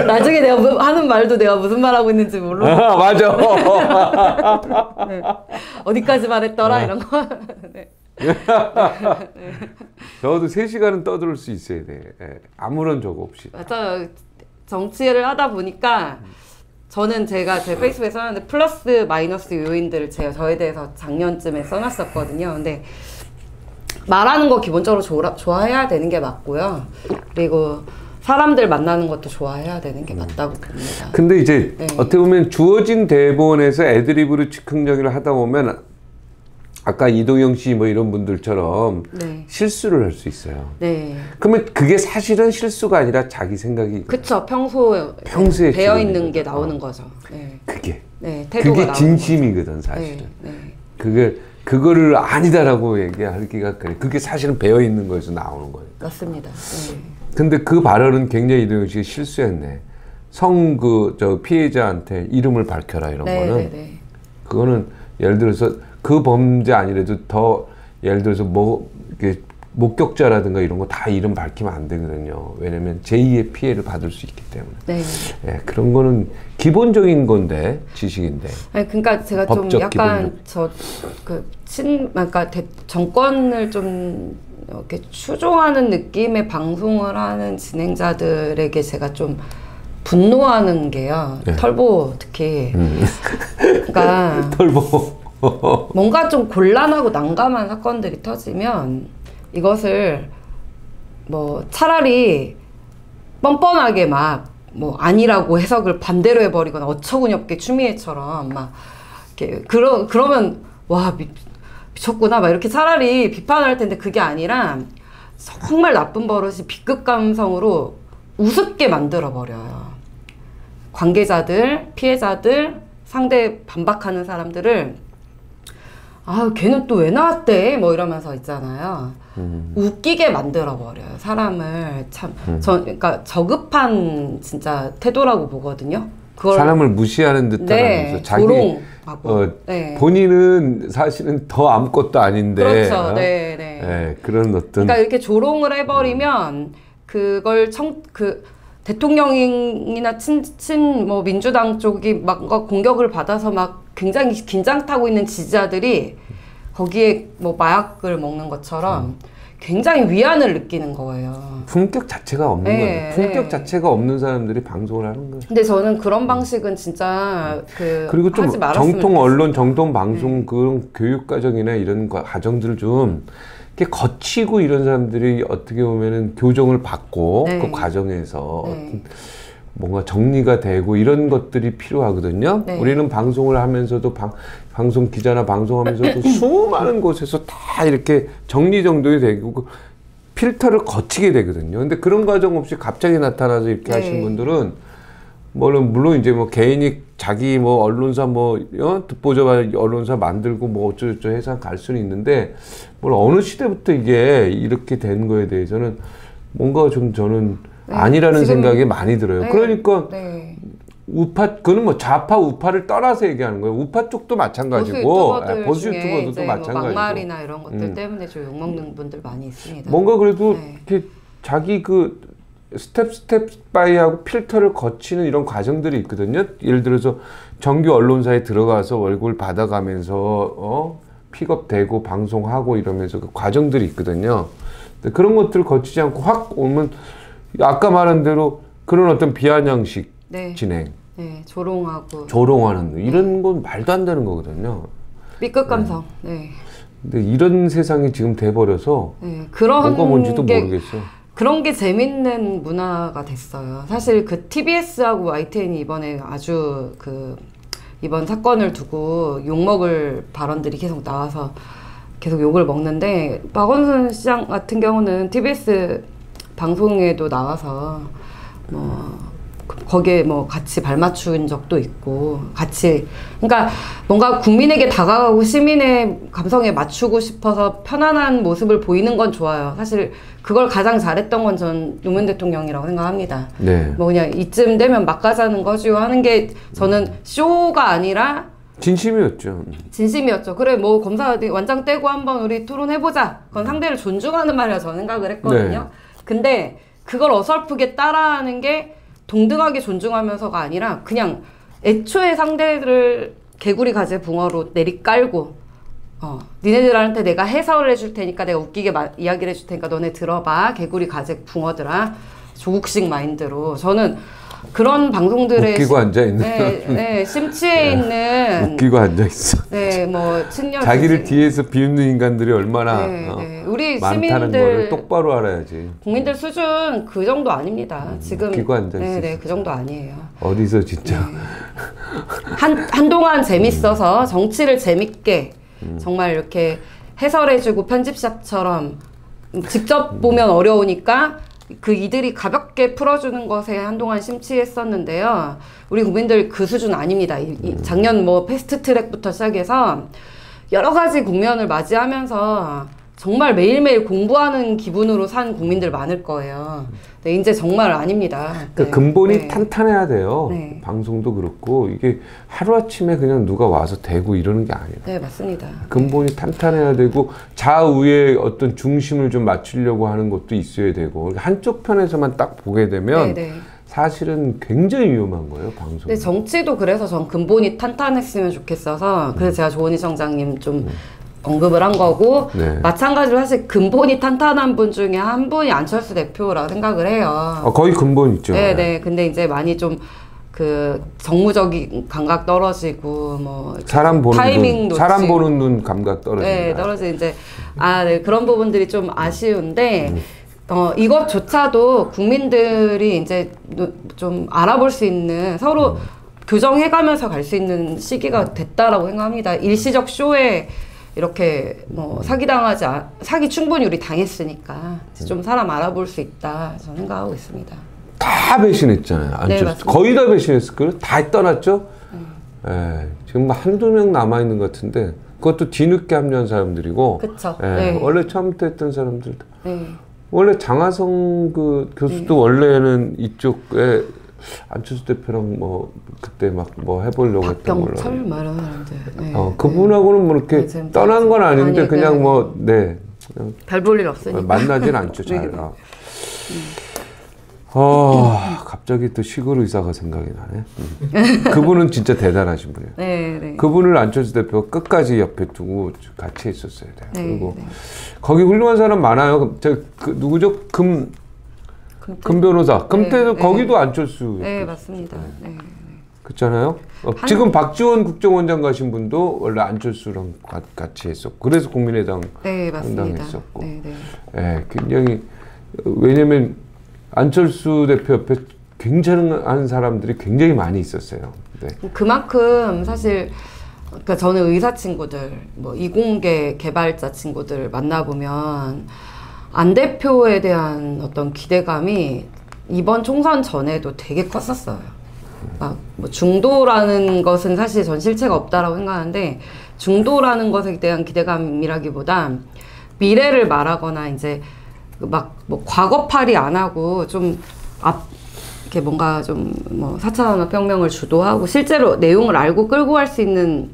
나중에 내가 하는 말도 내가 무슨 말 하고 있는지 몰라. 맞아. 네. 어디까지 말했더라 이런 거. 네. 적어도 3시간은 떠들 수 있어야 돼. 아무런 적 없이. 맞아요. 정치를 하다 보니까 저는 제가 제 페이스북에 써놨는데 플러스 마이너스 요인들을 저에 대해서 작년쯤에 써놨었거든요. 근데 말하는 거 기본적으로 좋아해야 되는 게 맞고요. 그리고 사람들 만나는 것도 좋아해야 되는 게 맞다고 봅니다. 근데 이제 네. 어떻게 보면 주어진 대본에서 애드리브로 즉흥적으로 하다 보면 아까 이동영 씨 뭐 이런 분들처럼 네. 실수를 할 수 있어요. 네. 그러면 그게 사실은 실수가 아니라 자기 생각이 그쵸. 평소에 배어 있는 게 나오는 거죠. 네. 그게 네, 태도가 그게 나오는 진심이거든 사실은. 네, 그게 그거를 아니다라고 얘기하기가 그래. 그게 사실은 배어 있는 거에서 나오는 거예요. 맞습니다. 네. 근데 그 발언은 굉장히 이동영 씨가 실수했네. 저 피해자한테 이름을 밝혀라 이런 네, 거는 네, 네. 그거는 예를 들어서 그 범죄 아니라도 더 예를 들어서 뭐 이렇게 목격자라든가 이런 거 다 이름 밝히면 안 되거든요. 왜냐면 제2의 피해를 받을 수 있기 때문에. 네. 예, 그런 거는 기본적인 건데 지식인데. 아니, 그러니까 제가 좀 약간 그러니까 정권을 좀 이렇게 추종하는 느낌의 방송을 하는 진행자들에게 제가 좀 분노하는 게요. 네. 털보 특히. 그러니까 털보. 뭔가 좀 곤란하고 난감한 사건들이 터지면 이것을 뭐 차라리 뻔뻔하게 막 뭐 아니라고 해석을 반대로 해버리거나 어처구니 없게 추미애처럼 막 이렇게 그러면 와 미쳤구나 막 이렇게 차라리 비판할 텐데 그게 아니라 정말 나쁜 버릇이 B급 감성으로 우습게 만들어 버려요. 관계자들, 피해자들, 상대 반박하는 사람들을 아 걔는 또 왜 나왔대 뭐 이러면서 있잖아요. 웃기게 만들어 버려요. 사람을 참 그러니까 저급한 진짜 태도라고 보거든요. 그걸 사람을 무시하는 듯하면서 자기 네. 본인은 사실은 더 아무것도 아닌데 그렇죠. 네. 그런 어떤 그러니까 이렇게 조롱을 해버리면 그걸 대통령이나 뭐 민주당 쪽이 막 공격을 받아서 막 굉장히 긴장 타고 있는 지지자들이 거기에 뭐 마약을 먹는 것처럼 굉장히 위안을 느끼는 거예요. 품격 자체가 없는 네, 거예요. 품격 네. 자체가 없는 사람들이 방송을 하는 거예요. 근데 저는 그런 방식은 진짜 그리고 좀 하지 말았으면 정통 좋겠어요. 언론, 정통 방송 그런 교육 과정이나 이런 과정들을 좀 이렇게 거치고 이런 사람들이 어떻게 보면은 교정을 받고 네. 그 과정에서 네. 뭔가 정리가 되고 이런 것들이 필요하거든요. 네. 우리는 방송을 하면서도 방송 기자나 방송하면서도 수많은 곳에서 다 이렇게 정리정돈이 되고 그 필터를 거치게 되거든요. 근데 그런 과정 없이 갑자기 나타나서 이렇게 네. 하시는 분들은 물론 이제 뭐 개인이 자기 뭐 언론사 듣보잡 언론사 만들고 뭐 어쩌고저쩌고 해서 갈 수는 있는데 어느 시대부터 이게 이렇게 된 거에 대해서는 뭔가 좀 저는 아니라는 생각이 많이 들어요. 네. 그러니까 네. 그는 뭐 좌파 우파를 떠나서 얘기하는 거예요. 우파 쪽도 마찬가지고 보수 유튜버들도 이제 마찬가지고 뭐 막말이나 이런 것들 때문에 좀 욕먹는 분들 많이 있습니다. 뭔가 그래도 네. 이렇게 자기 그 스텝 바이하고 필터를 거치는 이런 과정들이 있거든요. 예를 들어서 정규 언론사에 들어가서 월급을 받아가면서 픽업되고 방송하고 이러면서 그 과정들이 있거든요. 근데 그런 것들을 거치지 않고 확 오면 아까 말한 대로 그런 어떤 비아냥식 네. 진행, 조롱하는 이런 건 말도 안 되는 거거든요. B급 감성. 네. 근데 이런 세상이 지금 돼버려서 그런 뭐가 뭔지도 모르겠어. 그런 게 재밌는 문화가 됐어요. 사실 그 TBS하고 YTN이 이번에 아주 이번 사건을 두고 욕먹을 발언들이 계속 나와서 계속 욕을 먹는데 박원순 시장 같은 경우는 TBS 방송에도 나와서 거기에 같이 발맞춘 적도 있고, 같이, 그러니까 뭔가 국민에게 다가가고 시민의 감성에 맞추고 싶어서 편안한 모습을 보이는 건 좋아요. 사실 그걸 가장 잘했던 건 전 노무현 대통령이라고 생각합니다. 네. 그냥 이쯤 되면 막 가자는 거지요 하는 게 저는 쇼가 아니라 진심이었죠. 진심이었죠. 그래 검사 완장 떼고 한번 우리 토론해보자. 그건 상대를 존중하는 말이라 저는 생각을 했거든요. 네. 근데 그걸 어설프게 따라하는 게 동등하게 존중하면서가 아니라 그냥 애초에 상대를 개구리 가재 붕어로 내리깔고 니네들한테 내가 해설을 해줄 테니까 내가 웃기게 이야기를 해줄 테니까 너네 들어봐. 개구리 가재 붕어들아. 조국식 마인드로 저는 그런 방송들에 웃기고 앉아있는 네, 심취해 있는 웃기고 앉아있어. 네, 친년 자기를 뒤에서 비웃는 인간들이 얼마나 우리 많다는 시민들 거를 똑바로 알아야지. 국민들 수준 그 정도 아닙니다. 지금 웃기고 앉아있어. 네, 그 정도 아니에요. 어디서 진짜 한동안 재밌어서 정치를 재밌게 정말 이렇게 해설해주고 편집샵처럼 직접 보면 어려우니까 그 이들이 가볍게 풀어주는 것에 한동안 심취했었는데요. 우리 국민들 그 수준 아닙니다. 작년 패스트트랙부터 시작해서 여러 가지 국면을 맞이하면서 정말 매일매일 공부하는 기분으로 산 국민들 많을 거예요. 네, 이제 정말 아닙니다. 그 근본이 탄탄해야 돼요. 네. 방송도 그렇고 이게 하루아침에 그냥 누가 와서 대고 이러는 게 아니라. 네, 맞습니다. 근본이 탄탄해야 되고 좌우의 어떤 중심을 좀 맞추려고 하는 것도 있어야 되고 한쪽 편에서만 딱 보게 되면 사실은 굉장히 위험한 거예요, 방송. 근데 정치도 그래서 전 근본이 탄탄했으면 좋겠어서 그래서 제가 조원희 청장님 좀 언급을 한 거고 마찬가지로 사실 근본이 탄탄한 분 중에 한 분이 안철수 대표라고 생각을 해요. 거의 근본 있죠. 네. 근데 이제 많이 좀 그 정무적인 감각 떨어지고 사람 보는 타이밍 눈, 사람 보는 눈 감각 떨어지는. 네, 떨어지 이제 그런 부분들이 좀 아쉬운데 이것조차도 국민들이 이제 좀 알아볼 수 있는 서로 교정해가면서 갈 수 있는 시기가 됐다라고 생각합니다. 일시적 쇼에 이렇게 사기 충분히 우리 당했으니까 좀 사람 알아볼 수 있다 저는 생각하고 있습니다. 다 배신했잖아요. 안철수. 거의 다 배신했을 거예요. 다 떠났죠. 지금 한두 명 남아 있는 것 같은데 그것도 뒤늦게 합류한 사람들이고. 그렇죠. 원래 처음부터 했던 사람들. 원래 장하성 그 교수도 원래는 이쪽에 안철수 대표랑 그때 해보려고 했던 걸로. 박경철 말하는 사람들. 그분하고는 이렇게 떠난 건 아닌데 그냥 별 볼 일 없으니까 만나진 않죠. 잘. 갑자기 또 시골 의사가 생각이 나네. 그분은 진짜 대단하신 분이에요. 네. 그분을 안철수 대표가 끝까지 옆에 두고 같이 있었어야 돼요. 그리고 거기 훌륭한 사람 많아요. 누구죠? 금 변호사. 금태도 거기도 안철수. 네, 맞습니다. 그렇잖아요. 지금 박지원 국정원장 가신 분도 원래 안철수랑 같이 했었고, 그래서 국민의당 했었고. 굉장히 왜냐면 안철수 대표 옆에 굉장한 사람들이 굉장히 많이 있었어요. 그만큼 사실 그러니까 저는 의사 친구들, 이공계 개발자 친구들 만나보면 안 대표에 대한 어떤 기대감이 이번 총선 전에도 되게 컸었어요. 중도라는 것은 사실 전 실체가 없다라고 생각하는데 중도라는 것에 대한 기대감이라기보다 미래를 말하거나 이제 과거팔이 안 하고 좀 이렇게 뭔가 좀 4차 산업혁명을 주도하고 실제로 내용을 알고 끌고 갈 수 있는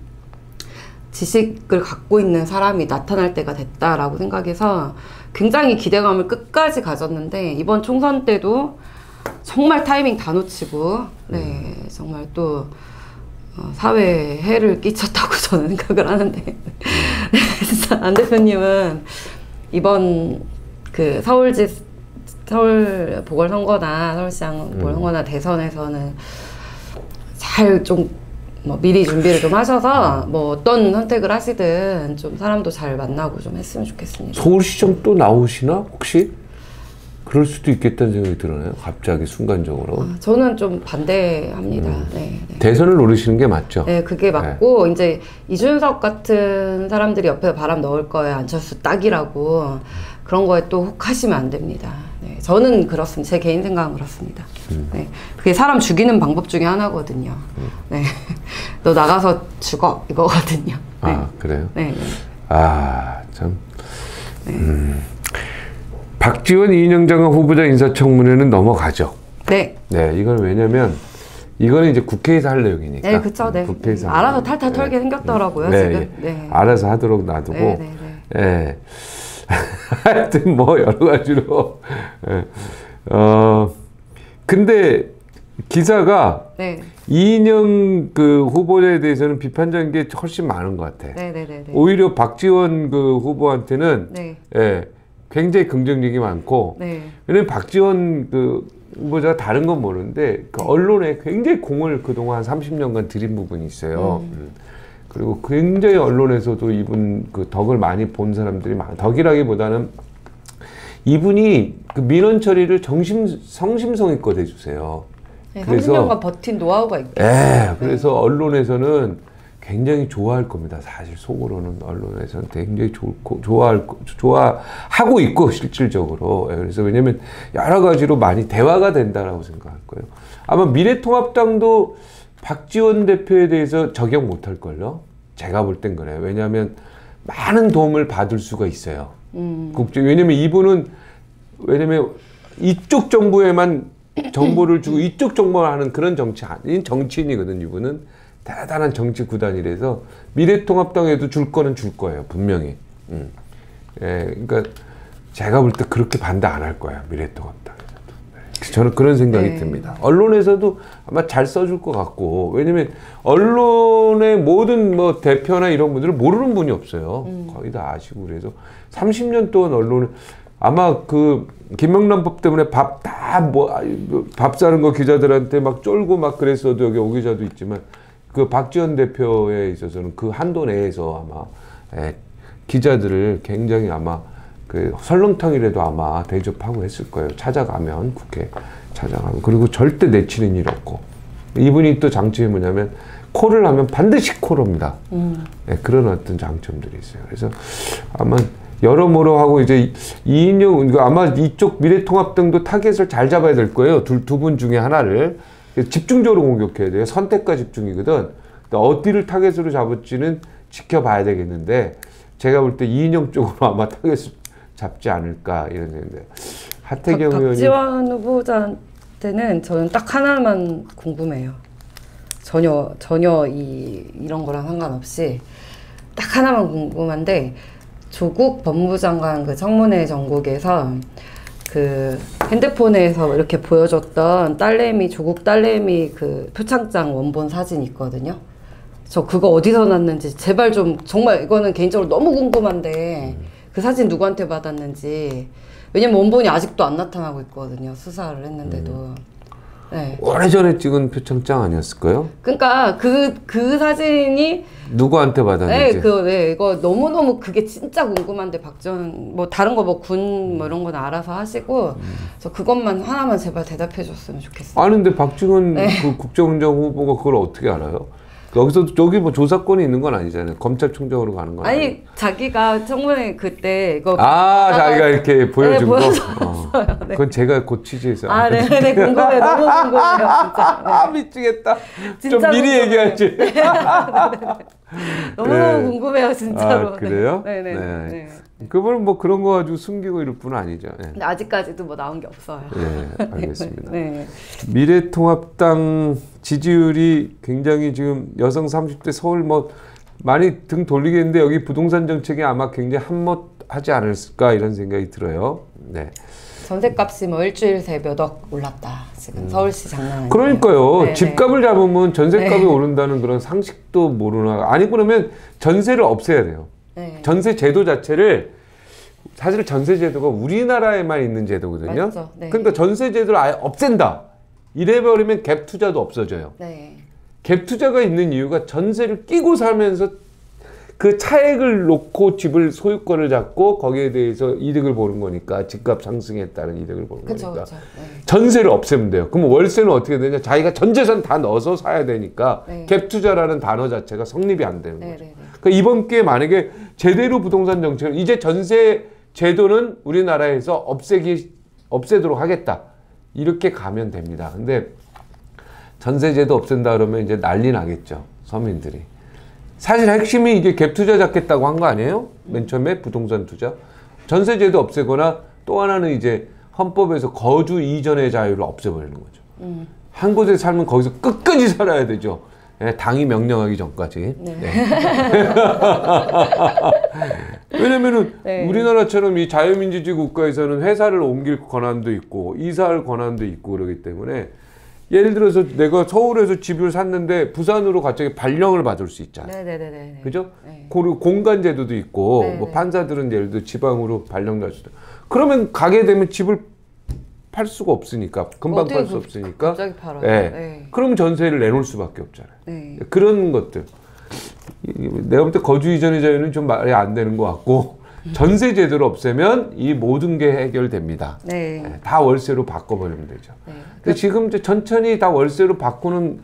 지식을 갖고 있는 사람이 나타날 때가 됐다라고 생각해서 굉장히 기대감을 끝까지 가졌는데 이번 총선 때도 정말 타이밍 다 놓치고 정말 또 사회에 해를 끼쳤다고 저는 생각을 하는데 진짜 안 대표님은 이번 그 서울 보궐선거나 서울시장 보궐선거나 대선에서는 잘 좀 미리 준비를 좀 하셔서 어떤 선택을 하시든 좀 사람도 잘 만나고 좀 했으면 좋겠습니다. 서울시장 또 나오시나 혹시? 그럴 수도 있겠다는 생각이 들어요. 갑자기 순간적으로. 저는 좀 반대합니다. 대선을 노리시는 게 맞죠? 네, 그게 맞고 이제 이준석 같은 사람들이 옆에 바람 넣을 거예요. 안철수 딱이라고. 그런 거에 또 혹하시면 안 됩니다. 네, 저는 그렇습니다. 제 개인 생각은 그렇습니다. 네, 그게 사람 죽이는 방법 중에 하나거든요. 네, 너 나가서 죽어 이거거든요. 네. 아 그래요? 네. 아 참. 박지원 이인영 장관 후보자 인사청문회는 넘어가죠. 네. 네, 이건 왜냐면 이거는 이제 국회에서 할 내용이니까. 네, 그렇죠. 네. 국회에서 알아서 탈탈 털게 생겼더라고요. 네, 지금. 예. 네. 알아서 하도록 놔두고. 네, 네, 네. 예. 하여튼 뭐 여러 가지로. 예. 근데 기사가 네. 이인영 그 후보자에 대해서는 비판적인 게 훨씬 많은 것 같아. 네, 네, 네, 네. 오히려 박지원 그 후보한테는 네. 예, 굉장히 긍정적이 많고. 네. 왜냐면 박지원 그 후보자가 다른 건 모르는데 그 언론에 굉장히 공을 그동안 30년간 들인 부분이 있어요. 그리고 굉장히 언론에서도 이분 그 덕을 많이 본 사람들이 덕이라기보다는 이분이 그 민원 처리를 성심성의껏 해주세요. 네, 그래서 30년간 버틴 노하우가 있고. 예, 그래서 언론에서는 굉장히 좋아할 겁니다. 사실 속으로는 언론에서는 굉장히 좋아하고 있고 실질적으로. 예, 그래서 왜냐면 여러 가지로 많이 대화가 된다라고 생각할 거예요. 아마 미래통합당도 박지원 대표에 대해서 적용 못할 걸요. 제가 볼 땐 그래요. 왜냐하면 많은 도움을 받을 수가 있어요. 왜냐면 이분은 이쪽 정부에만 정보를 주고 이쪽 정보를 하는 그런 정치인이거든. 이분은 대단한 정치 구단이라서 미래통합당에도 줄 거는 줄 거예요. 분명히. 예, 그러니까 제가 볼 때 그렇게 반대 안 할 거예요. 미래통합당에서도. 네. 저는 그런 생각이 네. 듭니다. 언론에서도 아마 잘 써줄 것 같고, 왜냐면 언론의 모든 뭐 대표나 이런 분들을 모르는 분이 없어요. 거의 다 아시고. 그래서 30년 동안 언론을 아마 그 김명란법 때문에 밥 사는 거 기자들한테 막 쫄고 막 그랬어도 여기 오 기자도 있지만 그 박지원 대표에 있어서는 그 한도 내에서 아마 기자들을 굉장히 아마 그 설렁탕이라도 아마 대접하고 했을 거예요. 찾아가면 국회 찾아가면. 그리고 절대 내치는 일 없고. 이분이 또 장점이 뭐냐면 콜을 하면 반드시 콜합니다. 네, 그런 어떤 장점들이 있어요. 그래서 아마 여러모로 하고 이제 이인영 아마 이쪽 미래통합당도 타겟을 잘 잡아야 될 거예요. 두 분 중에 하나를 집중적으로 공격해야 돼요. 선택과 집중이거든. 어디를 타겟으로 잡을지는 지켜봐야 되겠는데 제가 볼 때 이인영 쪽으로 아마 타겟을 잡지 않을까 이런 생각인데 하태경 의원이 박지원 후보자한테는 저는 딱 하나만 궁금해요. 전혀 이런 거랑 상관없이 딱 하나만 궁금한데 조국 법무장관 그 청문회 전국에서 그 핸드폰에서 이렇게 보여줬던 조국 딸내미 그 표창장 원본 사진 있거든요. 저 그거 어디서 났는지 제발 좀 정말 이거는 개인적으로 너무 궁금한데 그 사진 누구한테 받았는지. 왜냐면 원본이 아직도 안 나타나고 있거든요. 수사를 했는데도. 네. 오래전에 찍은 표창장 아니었을까요? 그러니까 그 사진이 누구한테 받았는지. 네, 이거 너무너무 그게 진짜 궁금한데 박지원 뭐 다른 거 뭐 군 뭐 이런 건 알아서 하시고 저 그것만 하나만 제발 대답해 줬으면 좋겠어요. 아는데 박지원 그 국정원장 후보가 그걸 어떻게 알아요? 여기 뭐 조사권이 있는 건 아니잖아요. 검찰총장으로 가는 건 아니에요. 자기가 청문회 그때 이거 자기가 이렇게 보여준 거. 네. 그건 제가 곧 취재해서. 네, 궁금해요. 너무 궁금해요, 진짜. 네. 미치겠다. 진짜 좀 미리 궁금해요. 얘기하지. 너무 궁금해요, 진짜로. 그래요? 네. 그분은 뭐 그런 거 가지고 숨기고 이럴 뿐 아니죠. 네. 근데 아직까지도 뭐 나온 게 없어요. 네, 알겠습니다. 네. 미래통합당 지지율이 굉장히 지금 여성 30대 서울 뭐 많이 등 돌리겠는데 여기 부동산 정책이 아마 굉장히 한몫하지 않을까 이런 생각이 들어요. 네. 전셋값이 뭐 일주일 새 몇 억 올랐다. 지금 서울시 장난 아니에요. 그러니까요. 네, 집값을 잡으면 전셋값이 네. 오른다는 그런 상식도 모르나. 아니 그러면 전세를 없애야 돼요. 네. 전세 제도 자체를 사실 전세 제도가 우리나라에만 있는 제도거든요. 맞죠. 네. 그러니까 전세 제도를 아예 없앤다. 이래버리면 갭 투자도 없어져요. 네. 갭 투자가 있는 이유가 전세를 끼고 살면서 그 차액을 놓고 집을 소유권을 잡고 거기에 대해서 이득을 보는 거니까 집값 상승에 따른 이득을 보는 거니까 그쵸. 네. 전세를 없애면 돼요. 그럼 월세는 어떻게 되냐? 자기가 전 재산 다 넣어서 사야 되니까 네. 갭 투자라는 단어 자체가 성립이 안 되는 네, 거죠. 네, 네. 그러니까 이번 기회에 만약에 제대로 부동산 정책을 이제 전세 제도는 우리나라에서 없애기 없애도록 하겠다. 이렇게 가면 됩니다. 근데 전세제도 없앤다 그러면 이제 난리 나겠죠. 서민들이. 사실 핵심이 이게 갭 투자 잡겠다고 한 거 아니에요? 맨 처음에 부동산 투자. 전세제도 없애거나 또 하나는 이제 헌법에서 거주 이전의 자유를 없애버리는 거죠. 한 곳에 살면 거기서 끝까지 살아야 되죠. 예, 당이 명령하기 전까지. 네. 네. 왜냐면은 네. 우리나라처럼 이 자유민주주의 국가에서는 회사를 옮길 권한도 있고 이사할 권한도 있고 그러기 때문에 예를 들어서 내가 서울에서 집을 샀는데 부산으로 갑자기 발령을 받을 수 있잖아요. 네네네네. 그죠? 네. 그리고 공간제도도 있고 네네. 뭐 판사들은 예를 들어 지방으로 발령 날 수도. 그러면 가게 되면 집을 팔 수가 없으니까 금방 팔 수 없으니까. 갑자기 팔아요. 네. 네. 그러면 전세를 내놓을 수밖에 없잖아요. 네. 그런 것들. 내가 볼 때 거주 이전의 자유는 좀 말이 안 되는 것 같고 전세 제도를 없애면 이 모든 게 해결됩니다. 네. 네, 다 월세로 바꿔버리면 되죠. 네. 근데 지금 이제 천천히 다 월세로 바꾸는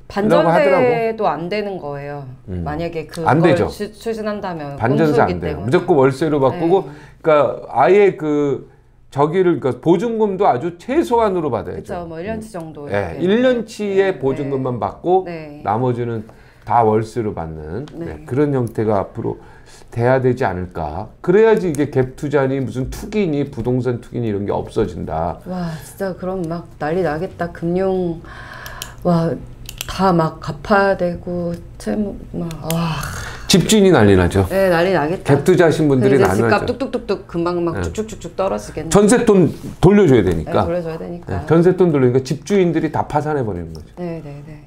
반전세도 안 되는 거예요. 만약에 안 그걸 되죠. 추진한다면 반전세 안 돼요. 때문에. 무조건 월세로 바꾸고, 네. 그러니까 아예 그 저기를 그러니까 보증금도 아주 최소한으로 받아야죠. 그렇죠. 뭐 1년치 정도. 네, 이렇게. 1년치의 네. 보증금만 받고 네. 나머지는 다 월세로 받는 네. 네, 그런 형태가 앞으로 돼야 되지 않을까. 그래야지 이게 갭 투자니 무슨 투기니 부동산 투기니 이런 게 없어진다. 와 진짜 그럼 막 난리 나겠다. 금융 다 막 갚아야 되고 채무 집주인이 난리 나죠. 네 난리 나겠다. 갭 투자하신 분들이 이제 난리 집값 나죠. 뚝뚝뚝뚝 금방 막 네. 쭉쭉쭉쭉 떨어지겠네. 전세돈 돌려줘야 되니까. 네, 돌려줘야 되니까. 네, 전세돈 돌리니까 집주인들이 다 파산해 버리는 거죠. 네네네.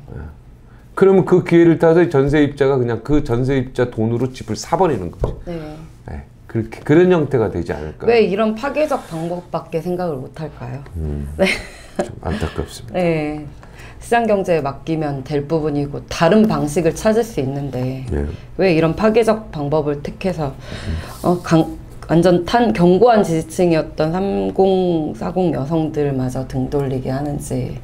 그러면 그 기회를 타서 전세입자가 그냥 그 전세입자 돈으로 집을 사버리는 거죠. 네. 네, 그렇게 그런 형태가 되지 않을까. 왜 이런 파괴적 방법밖에 생각을 못 할까요? 네. 좀 안타깝습니다. 네. 시장 경제에 맡기면 될 부분이고 다른 방식을 찾을 수 있는데 네. 왜 이런 파괴적 방법을 택해서 완전 견고한 지지층이었던 3040 여성들마저 등 돌리게 하는지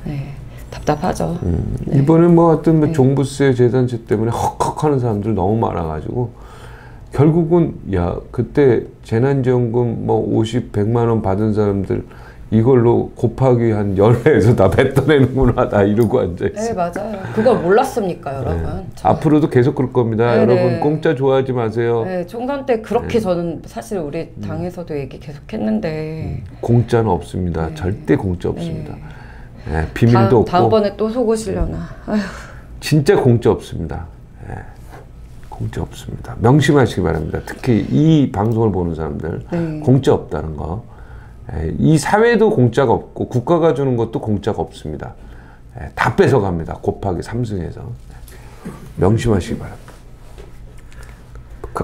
네. 답답하죠. 네. 이번에 뭐 하여튼 뭐 종부세 재산세 때문에 헉헉하는 사람들 너무 많아가지고 결국은 야 그때 재난지원금 뭐 50, 100만 원 받은 사람들 이걸로 곱하기 한 열에서 다 뱉어내는구나 다 이러고 앉아있어요. 네 맞아요. 그걸 몰랐습니까 여러분? 네. 앞으로도 계속 그럴 겁니다. 네, 여러분 네. 공짜 좋아하지 마세요. 네, 총선 때 그렇게 네. 저는 사실 우리 당에서도 얘기 계속 했는데 공짜는 없습니다. 네. 절대 공짜 없습니다. 네. 네, 비밀도 없고 다음번에 또 속으시려나. 아휴. 진짜 공짜 없습니다. 네. 공짜 없습니다. 명심하시기 바랍니다. 특히 이 방송을 보는 사람들 네. 공짜 없다는 거. 이 사회도 공짜가 없고 국가가 주는 것도 공짜가 없습니다. 다 뺏어갑니다. 곱하기 3승해서. 명심하시기 바랍니다.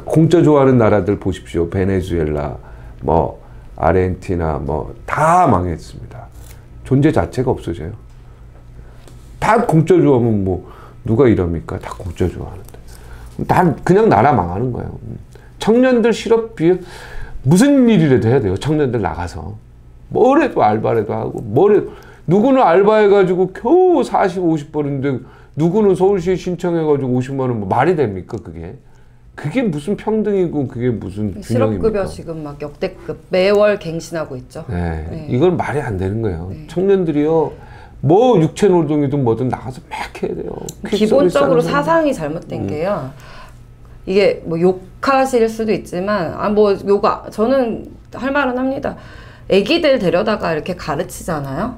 공짜 좋아하는 나라들 보십시오. 베네수엘라, 뭐 아르헨티나 뭐 다 망했습니다. 존재 자체가 없어져요. 다 공짜 좋아하면 뭐 누가 이럽니까? 다 공짜 좋아하는데. 다 그냥 나라 망하는 거예요. 청년들 실업비 무슨 일이라도 해야 돼요. 청년들 나가서 뭐래도 알바라도 하고 뭐래도 누구는 알바해가지고 겨우 40, 50 버는데 누구는 서울시에 신청해가지고 50만 원 뭐 말이 됩니까 그게? 그게 무슨 평등이고 그게 무슨 균형입니까? 실업급여 지금 막 역대급 매월 갱신하고 있죠. 네, 네. 이건 말이 안 되는 거예요. 네. 청년들이요 뭐 육체노동이든 뭐든 나가서 막 해야 돼요. 기본적으로 사상이 잘못된 게요. 이게 뭐 욕하실 수도 있지만 뭐 저는 할 말은 합니다. 애기들 데려다가 이렇게 가르치잖아요.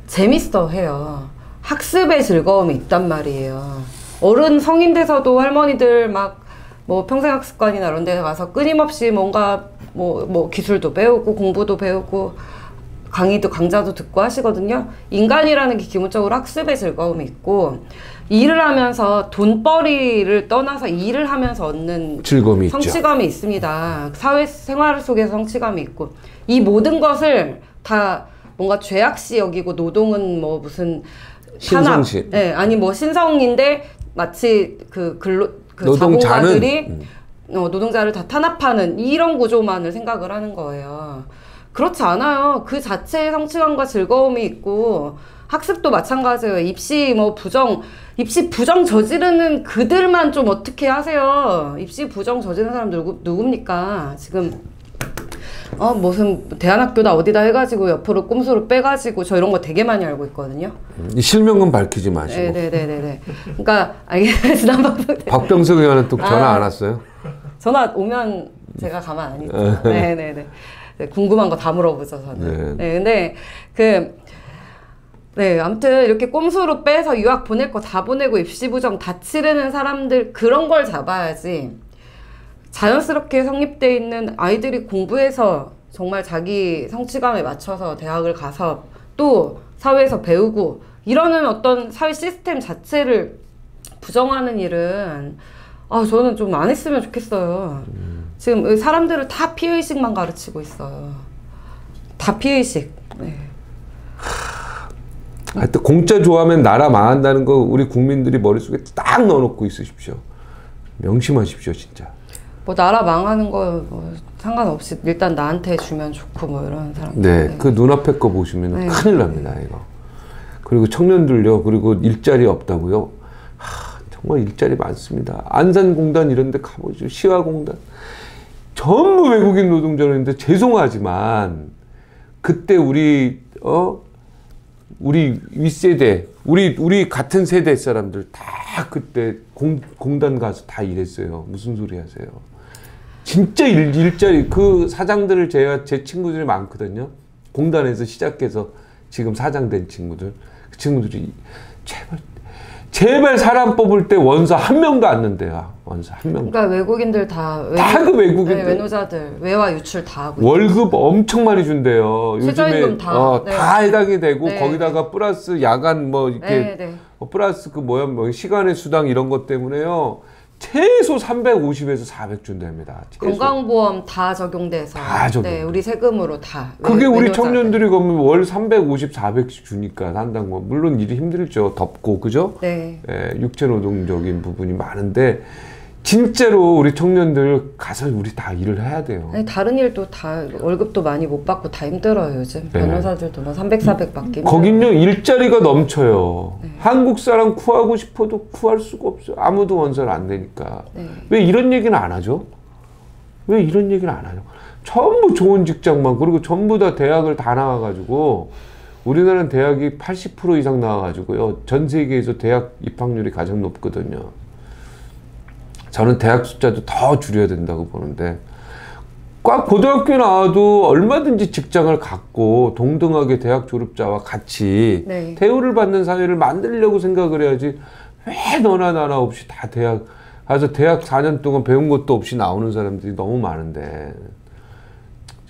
재밌어 해요. 학습의 즐거움이 있단 말이에요. 어른 성인 돼서도 할머니들 막 뭐 평생학습관이나 이런 데 가서 끊임없이 뭔가 뭐 기술도 배우고 공부도 배우고 강좌도 듣고 하시거든요. 인간이라는 게 기본적으로 학습의 즐거움이 있고 일을 하면서 돈벌이를 떠나서 일을 하면서 얻는 즐거움이 성취감이 있습니다. 사회생활 속에서 성취감이 있고 이 모든 것을 다 뭔가 죄악시 여기고 노동은 뭐 무슨 신성시. 네, 아니 뭐 신성인데 마치 그 자본가들이 노동자를 다 탄압하는 이런 구조만을 생각을 하는 거예요. 그렇지 않아요. 그 자체의 성취감과 즐거움이 있고 학습도 마찬가지예요. 입시 부정 저지르는 그들만 좀 어떻게 하세요. 입시 부정 저지르는 사람 누굽니까? 지금 무슨 대안학교다 어디다 해가지고 옆으로 꼼수로 빼가지고 저 이런 거 되게 많이 알고 있거든요. 이 실명은 밝히지 마시고. 네네네네. 그러니까 지난번에 박병석 의원은 또 전화 안 왔어요? 전화 오면 제가 가만 안 있죠. 네네네. 네, 궁금한 거 다 물어보죠 저는. 네. 근데 아무튼 이렇게 꼼수로 빼서 유학 보낼 거 다 보내고 입시 부정 다 치르는 사람들 그런 걸 잡아야지. 자연스럽게 성립돼 있는 아이들이 공부해서 정말 자기 성취감에 맞춰서 대학을 가서 또 사회에서 배우고 이러는 어떤 사회 시스템 자체를 부정하는 일은 저는 좀 안 했으면 좋겠어요. 지금 사람들을 다 피해의식만 가르치고 있어요. 다 피해의식. 네. 하여튼 공짜 좋아하면 나라 망한다는 거 우리 국민들이 머릿속에 딱 넣어놓고 있으십시오. 명심하십시오 진짜. 뭐 나라 망하는 거 뭐 상관없이 일단 나한테 주면 좋고 뭐 이런 사람들. 네, 그 눈앞에 거 보시면 큰일 납니다 이거. 그리고 청년들요, 그리고 일자리 없다고요. 정말 일자리 많습니다. 안산공단 이런 데 가보죠. 시화공단. 전부 외국인 노동자인데 죄송하지만 그때 우리 윗세대, 우리 같은 세대 사람들 다 그때 공단 가서 다 일했어요. 무슨 소리 하세요? 진짜 일자리, 그 사장들을 제 친구들이 많거든요. 공단에서 시작해서 지금 사장 된 친구들. 그 친구들이 제발 사람 뽑을 때 원서 한 명도 안 넣는데요. 원서 한 명도. 그러니까 외국인들 다 그 외국인들. 네, 외노자들 외화 유출 다 하고 월급 엄청 많이 준대요. 최저임금 다. 다 해당이 되고 네. 거기다가 플러스 야간 뭐 이렇게 플러스 그 시간의 수당 이런 것 때문에요. 최소 350에서 400 준답니다. 건강보험 다 적용돼서. 다 적용. 네, 우리 세금으로 다. 그게 우리 청년들이 그러면 월 350, 400씩 주니까 한당 뭐 물론 일이 힘들죠. 덥고 그죠? 네. 육체 노동적인 부분이 많은데 진짜로 우리 청년들 가서 우리 다 일을 해야 돼요. 아니, 다른 일도 다 월급도 많이 못 받고 다 힘들어요 요즘. 변호사들도 뭐 300, 400 받기 힘들어요. 거긴요 일자리가 넘쳐요. 한국 사람 구하고 싶어도 구할 수가 없어요. 아무도 원서를 안 내니까. 왜 이런 얘기는 안 하죠? 왜 이런 얘기는 안 하죠? 전부 좋은 직장만, 그리고 전부 다 대학을 다 나와가지고 우리나라는 대학이 80% 이상 나와가지고요 전 세계에서 대학 입학률이 가장 높거든요. 저는 대학 숫자도 더 줄여야 된다고 보는데, 꽉 고등학교 나와도 얼마든지 직장을 갖고 동등하게 대학 졸업자와 같이 대우를 받는 사회를 만들려고 생각을 해야지, 왜 너나 나나 없이 다 대학 가서 대학 4년 동안 배운 것도 없이 나오는 사람들이 너무 많은데,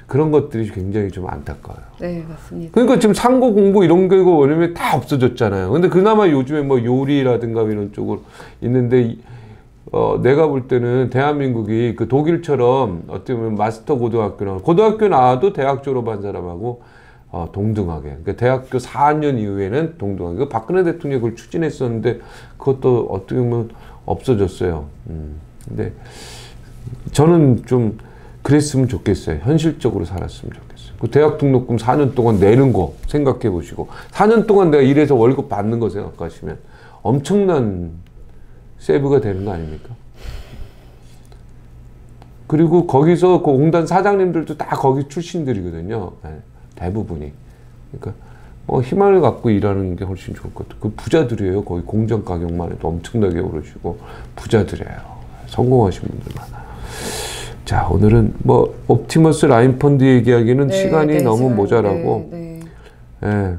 그런 것들이 굉장히 좀 안타까워요. 네, 맞습니다. 그러니까 지금 상고 공부 이런 게 왜냐면 다 없어졌잖아요. 근데 그나마 요즘에 뭐 요리라든가 이런 쪽으로 있는데, 내가 볼 때는 대한민국이 그 독일처럼 어떻게 보면 마스터 고등학교 나와도 대학 졸업한 사람하고 동등하게, 그러니까 대학교 4년 이후에는 동등하게. 그 박근혜 대통령이 그걸 추진했었는데 그것도 어떻게 보면 없어졌어요. 근데 저는 좀 그랬으면 좋겠어요. 현실적으로 살았으면 좋겠어요. 그 대학 등록금 4년 동안 내는 거 생각해 보시고, 4년 동안 내가 일해서 월급 받는 거 생각하시면 엄청난 세이브가 되는 거 아닙니까? 그리고 거기서 그 공단 사장님들도 다 거기 출신들이거든요. 대부분이. 그러니까 희망을 갖고 일하는 게 훨씬 좋을 것 같아요. 그 부자들이에요. 거기 공장 가격만 해도 엄청나게 오르시고 부자들이에요. 성공하신 분들 많아요. 자, 오늘은 뭐 옵티머스 라인 펀드 얘기하기는 시간이 너무 모자라고.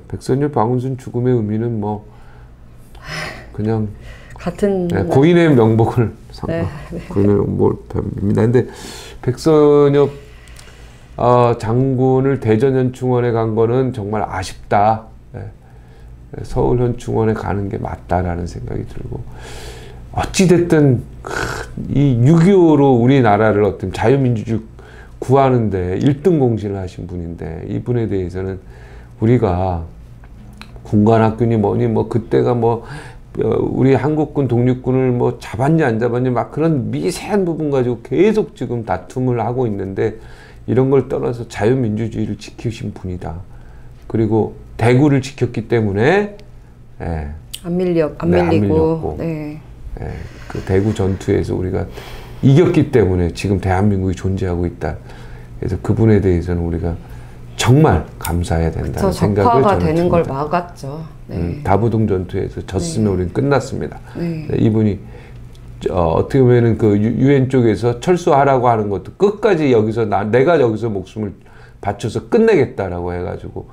백선엽, 방훈순 죽음의 의미는 뭐 그냥 같은 고인의 명복을 고인의 명복입니다. 근데 백선엽 장군을 대전 현충원에 간 거는 정말 아쉽다. 서울 현충원에 가는 게 맞다라는 생각이 들고, 어찌됐든 이 6.25로 우리나라를 어떤 자유민주주의 구하는데 1등 공신을 하신 분인데, 이분에 대해서는 우리가 군관학교니 뭐니 뭐 그때가 뭐 우리 한국군 독립군을 뭐 잡았냐 안 잡았냐 막 그런 미세한 부분 가지고 계속 지금 다툼을 하고 있는데, 이런 걸 떠나서 자유민주주의를 지키신 분이다. 그리고 대구를 지켰기 때문에 안 밀리고 그 대구 전투에서 우리가 이겼기 때문에 지금 대한민국이 존재하고 있다. 그래서 그분에 대해서는 우리가 정말 감사해야 된다는 생각을 적화가 저는 되는 듭니다. 걸 막았죠. 네. 다부동 전투에서 졌으면 네. 우리는 끝났습니다. 네. 이분이 어떻게 보면은 그 유엔 쪽에서 철수하라고 하는 것도 끝까지 여기서 내가 여기서 목숨을 바쳐서 끝내겠다라고 해가지고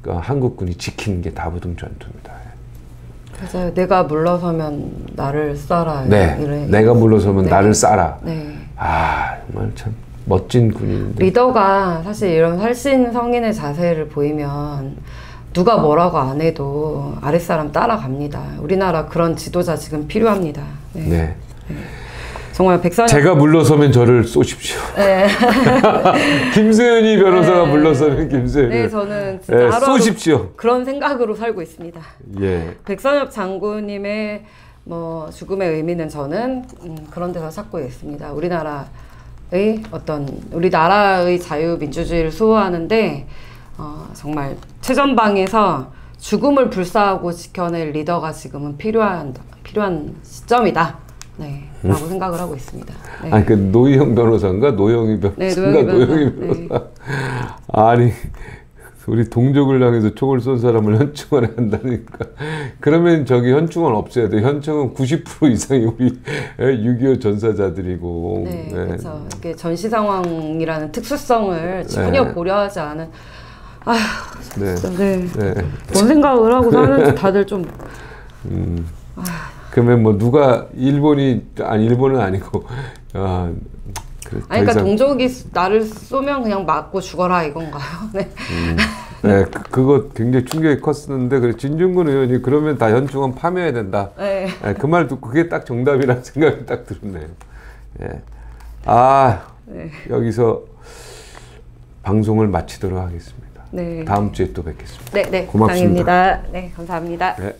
그 한국군이 지키는 게 다부동 전투입니다. 맞아요. 내가 물러서면 나를 쏴라. 네, 내가 물러서면 네. 나를 쏴라. 네. 아 정말 참 멋진 군인인데. 리더가 사실 이런 활신 성인의 자세를 보이면 누가 뭐라고 안 해도 아랫사람 따라갑니다. 우리나라 그런 지도자 지금 필요합니다. 네. 네. 정말 백선엽 제가 물러서면 저를 쏘십시오. 네. 김세윤이 변호사가 네. 물러서면 김세윤을 네, 저는 진짜 네, 하루하루 쏘십시오. 그런 생각으로 살고 있습니다. 예. 백선엽 장군님의 뭐 죽음의 의미는 저는 그런 데서 찾고 있습니다. 우리 나라의 자유민주주의를 수호하는데 정말 최전방에서 죽음을 불사하고 지켜낼 리더가 지금은 필요한 시점이다. 네, 라고 생각을 하고 있습니다. 네. 아니 그 노희영 변호사인가 노영희 변호사인가 노영희 변호사. 아니 우리 동족을 향해서 총을 쏜 사람을 현충원에 한다니까. 그러면 저기 현충원 없애야 돼. 현충원 90% 이상이 우리 6.25 전사자들이고. 네, 그렇죠. 이게 전시 상황이라는 특수성을 전혀 고려하지 않은. 아휴, 진짜, 네. 뭔 생각을 하고 사는지 다들 좀. 그러면 뭐 누가 일본은 아니고. 그러니까 동족이 나를 쏘면 그냥 맞고 죽어라 이건가요? 네. 네, 그거 굉장히 충격이 컸었는데 그래 진중근 의원이 그러면 다 현충원 파묘해야 된다. 네. 네, 그 말 듣고 그게 딱 정답이라는 생각이 딱 들었네요. 예. 네. 여기서 방송을 마치도록 하겠습니다. 네. 다음 주에 또 뵙겠습니다. 네, 고맙습니다. 이상입니다. 네, 감사합니다. 네.